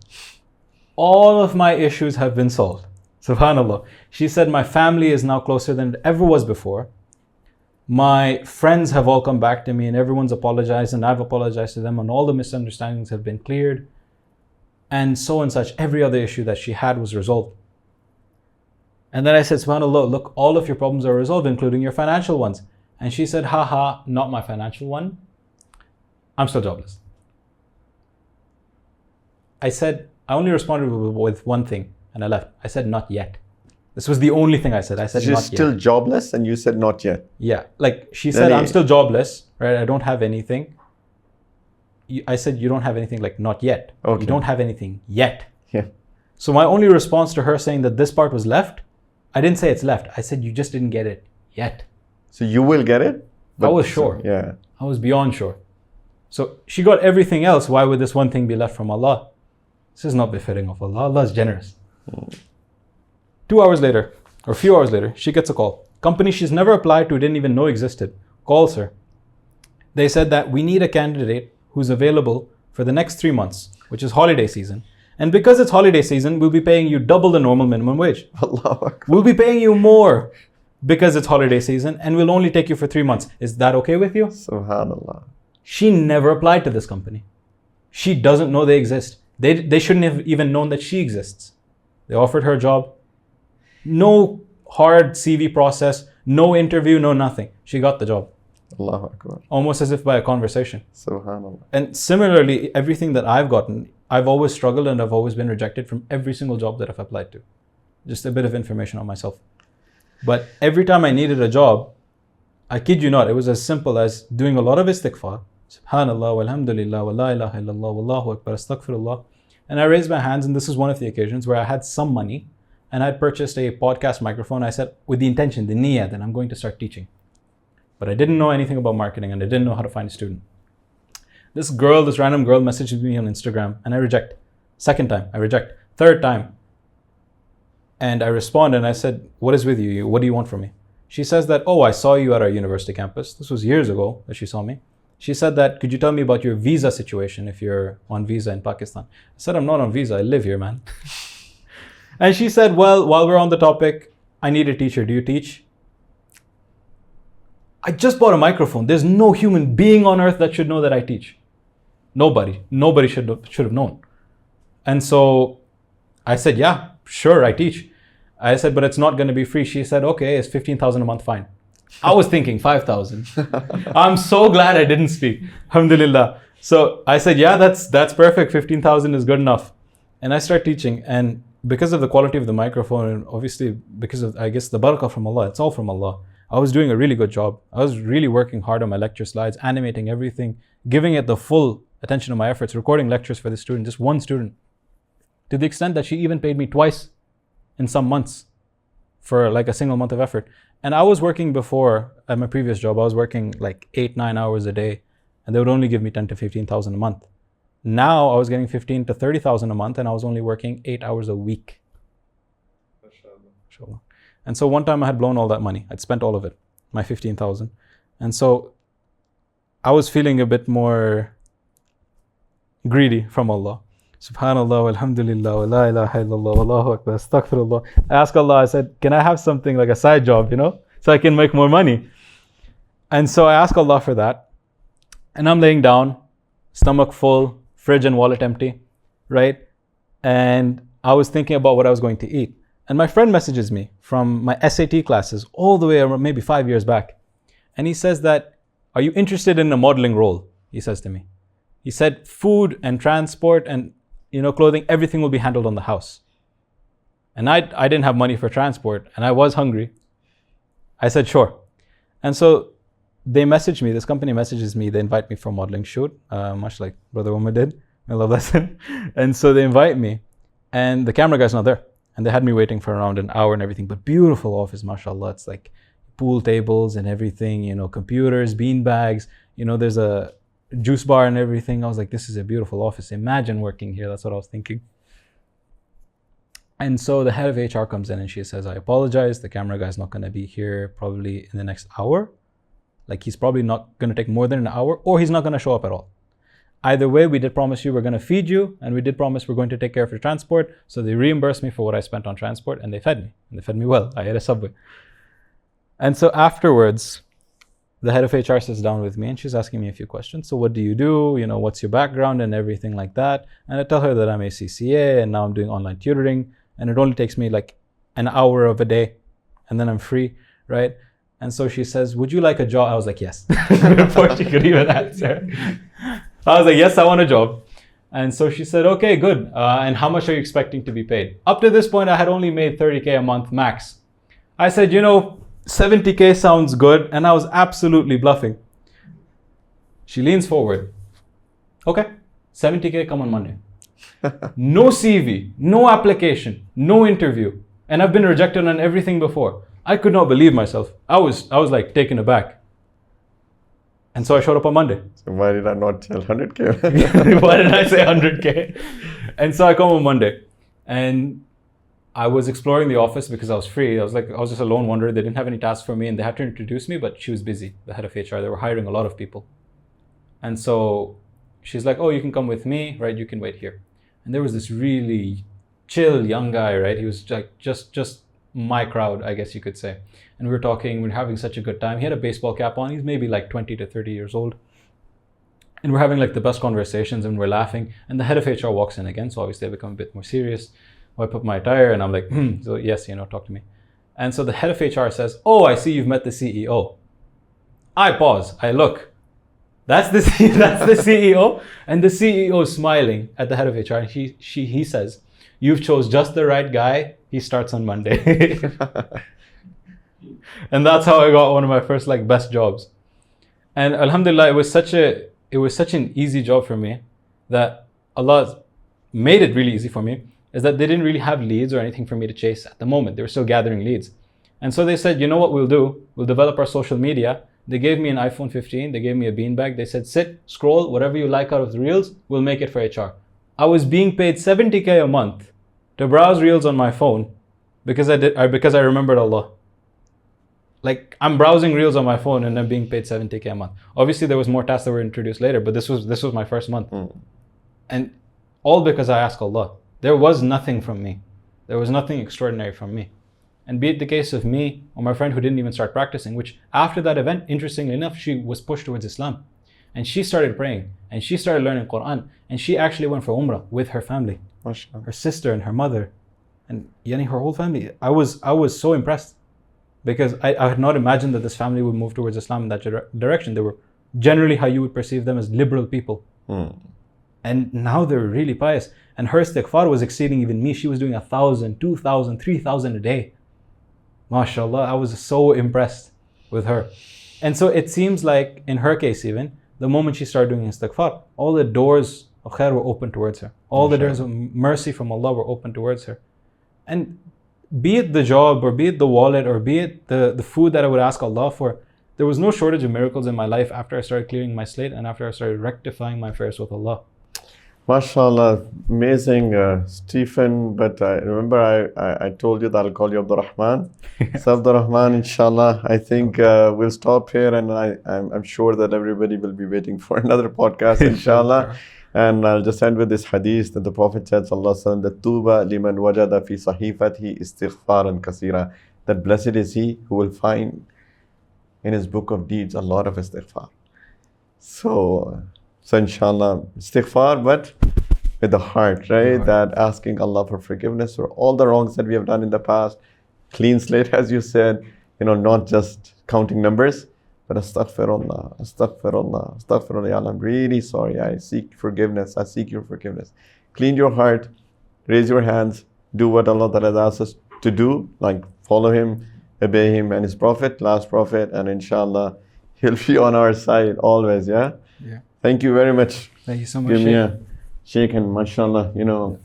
all of my issues have been solved. SubhanAllah. She said, my family is now closer than it ever was before. My friends have all come back to me and everyone's apologized and I've apologized to them and all the misunderstandings have been cleared. And so and such, every other issue that she had was resolved. And then I said, SubhanAllah, look, all of your problems are resolved, including your financial ones. And she said, haha, not my financial one. I'm still jobless. I said, I only responded with one thing and I left. I said, not yet. This was the only thing I said. I said, She's not yet. still jobless and you said not yet. Yeah. Like she said, I'm still jobless, right? I don't have anything. I said, you don't have anything, like not yet. Okay. You don't have anything yet. Yeah. So my only response to her saying that this part was left, I didn't say it's left. I said, you just didn't get it yet. So you will get it? I was sure. Yeah. I was beyond sure. So she got everything else. Why would this one thing be left from Allah? This is not befitting of Allah. Allah is generous. 2 hours later, or a few hours later, she gets a call. Company she's never applied to, didn't even know existed, calls her. They said that we need a candidate who's available for the next 3 months, which is holiday season. And because it's holiday season, we'll be paying you double the normal minimum wage. Allahu Akbar. We'll be paying you more because it's holiday season and we'll only take you for 3 months. Is that okay with you? Subhanallah. She never applied to this company. She doesn't know they exist. They shouldn't have even known that she exists. They offered her a job. No hard CV process, no interview, no nothing. She got the job. Allahu Akbar. Almost as if by a conversation. Subhanallah. And similarly, everything that I've gotten, I've always struggled and I've always been rejected from every single job that I've applied to. Just a bit of information on myself. But every time I needed a job, I kid you not, it was as simple as doing a lot of istighfar. Subhanallah, walhamdulillah, wa la ilaha illallah, wallahu akbar, astaghfirullah. And I raised my hands, and this is one of the occasions where I had some money and I'd purchased a podcast microphone. I said, with the intention, the niyyah, that I'm going to start teaching. But I didn't know anything about marketing and I didn't know how to find a student. This random girl messages me on Instagram and I reject. Second time, I reject. Third time. And I respond and I said, what is with you? What do you want from me? She says that, oh, I saw you at our university campus. This was years ago that she saw me. She said that, could you tell me about your visa situation if you're on visa in Pakistan? I said, I'm not on visa. I live here, man. And she said, well, while we're on the topic, I need a teacher. Do you teach? I just bought a microphone. There's no human being on earth that should know that I teach. Nobody should have known. And so I said, yeah, sure, I teach. I said, but it's not going to be free. She said, okay, it's 15,000 a month fine. I was thinking 5,000. I'm so glad I didn't speak. Alhamdulillah. So I said, yeah, that's perfect. 15,000 is good enough. And I start teaching. And because of the quality of the microphone, and obviously because of, I guess, the barakah from Allah, it's all from Allah. I was doing a really good job. I was really working hard on my lecture slides, animating everything, giving it the full attention of my efforts, recording lectures for the student, just one student. To the extent that she even paid me twice in some months for like a single month of effort. And I was working before at my previous job, I was working like 8-9 hours a day and they would only give me 10 to 15,000 a month. Now I was getting 15 to 30,000 a month and I was only working 8 hours a week. Mashallah. And so one time I had blown all that money. I'd spent all of it, my 15,000. And so I was feeling a bit more greedy from Allah. Subhanallah, alhamdulillah, wa la ilaha illallah, wallahu akbar, astaghfirullah. I asked Allah, I said, can I have something like a side job, so I can make more money? And so I asked Allah for that. And I'm laying down, stomach full, fridge and wallet empty, right? And I was thinking about what I was going to eat. And my friend messages me from my SAT classes all the way maybe 5 years back. And he says that, are you interested in a modeling role? He says to me. He said, food and transport and clothing, everything will be handled on the house. And I didn't have money for transport and I was hungry. I said, sure. And so they messaged me, this company messages me, they invite me for a modeling shoot, much like Brother Umar did. May Allah bless him. And so they invite me and the camera guy's not there. And they had me waiting for around an hour and everything, but beautiful office, mashallah. It's like pool tables and everything, computers, bean bags, there's a juice bar and everything. I was like, this is a beautiful office. Imagine working here. That's what I was thinking. And so the head of HR comes in and she says, I apologize. The camera guy's not going to be here probably in the next hour. Like he's probably not going to take more than an hour or he's not going to show up at all. Either way, we did promise you we're going to feed you and we did promise we're going to take care of your transport. So they reimbursed me for what I spent on transport and they fed me. And they fed me well. I ate a Subway. And so afterwards, the head of HR sits down with me and she's asking me a few questions. So what do you do? What's your background and everything like that? And I tell her that I'm ACCA and now I'm doing online tutoring. And it only takes me like an hour of a day, and then I'm free, right? And so she says, would you like a job? I was like, yes. Before she could even answer. I was like, yes, I want a job. And so she said, okay, good. And how much are you expecting to be paid? Up to this point, I had only made 30K a month max. I said, 70K sounds good. And I was absolutely bluffing. She leans forward. Okay, 70K, come on Monday. No CV, no application, no interview. And I've been rejected on everything before. I could not believe myself. I was like taken aback. And so I showed up on Monday. So why did I not tell 100K? Why did I say 100K? And so I come on Monday. And I was exploring the office because I was free. I was just a lone wanderer. They didn't have any tasks for me and they had to introduce me, but she was busy, the head of HR. They were hiring a lot of people. And so she's like, oh, you can come with me, right? You can wait here. And there was this really chill young guy, right? He was like just my crowd, I guess you could say. And we were talking, we were having such a good time. He had a baseball cap on. He's maybe like 20 to 30 years old. And we're having like the best conversations and we're laughing. And the head of HR walks in again. So obviously I become a bit more serious. I put my attire and I'm like, so yes, talk to me. And so the head of HR says, oh, I see you've met the CEO. I pause, I look. That's the CEO. And the CEO is smiling at the head of HR. And he says, you've chose just the right guy. He starts on Monday. And that's how I got one of my first best jobs. And alhamdulillah, it was such an easy job for me that Allah made it really easy for me, is that they didn't really have leads or anything for me to chase at the moment. They were still gathering leads. And so they said, you know what we'll do? We'll develop our social media. They gave me an iPhone 15. They gave me a beanbag. They said, sit, scroll, whatever you like out of the reels, we'll make it for HR. I was being paid 70K a month to browse reels on my phone because I remembered Allah. I'm browsing reels on my phone and I'm being paid 70K a month. Obviously, there was more tasks that were introduced later, but this was my first month. And all because I asked Allah. There was nothing from me. There was nothing extraordinary from me. And be it the case of me or my friend who didn't even start practicing, which after that event, interestingly enough, she was pushed towards Islam. And she started praying and she started learning Quran. And she actually went for Umrah with her family, her sister and her mother, and her whole family. I was so impressed because I had not imagined that this family would move towards Islam in that direction. They were generally how you would perceive them as liberal people. And now they're really pious. And her istighfar was exceeding even me. She was doing 1,000, 2,000, 3,000 a day. MashaAllah, I was so impressed with her. And so it seems like in her case even, the moment she started doing istighfar, all the doors of khair were open towards her. All the doors of mercy from Allah were open towards her. And be it the job or be it the wallet or be it the food that I would ask Allah for, there was no shortage of miracles in my life after I started clearing my slate and after I started rectifying my affairs with Allah. MashaAllah, amazing, Stephan. But I remember I told you that I'll call you Abdul Rahman. So Abdul Rahman, inshallah, I think we'll stop here, and I'm sure that everybody will be waiting for another podcast, inshallah. And I'll just end with this hadith that the Prophet said, sallallahu alaihi wasallam, that Tuba liman wajada fi sahifatihi istighfaran kasira. That blessed is he who will find in his book of deeds a lot of istighfar. So inshallah, istighfar, but with the heart, right? That asking Allah for forgiveness for all the wrongs that we have done in the past. Clean slate, as you said, not just counting numbers, but astaghfirullah, astaghfirullah, astaghfirullah. Ya Allah, I'm really sorry. I seek forgiveness. I seek your forgiveness. Clean your heart, raise your hands, do what Allah has asked us to do, like follow Him, obey Him and His Prophet, last Prophet, and inshallah, He'll be on our side always, yeah? Yeah. Thank you very much. Thank you so much. Give me a shake and mashallah,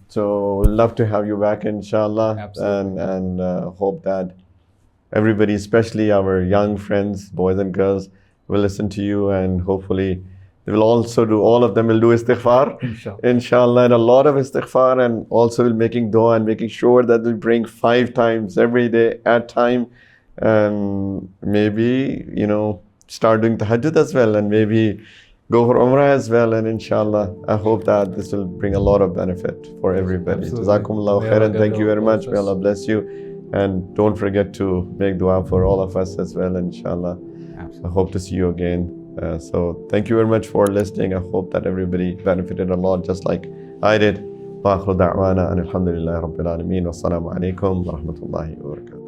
so we'd love to have you back, inshallah. Absolutely. And hope that everybody, especially our young friends, boys and girls, will listen to you, and hopefully they will also all of them will do istighfar, inshallah, and a lot of istighfar, and also will making dua and making sure that we bring 5 times every day at time, and maybe, start doing tahajjud as well, and maybe go for Umrah as well, and inshallah, I hope that this will bring a lot of benefit for everybody. Jazakumullahu khairan. Thank you very much. May Allah bless you. And don't forget to make dua for all of us as well, inshallah. I hope to see you again. So thank you very much for listening. I hope that everybody benefited a lot, just like I did. وآخر دعوانا أن الحمد لله رب العالمين والسلام عليكم ورحمة الله وبركاته.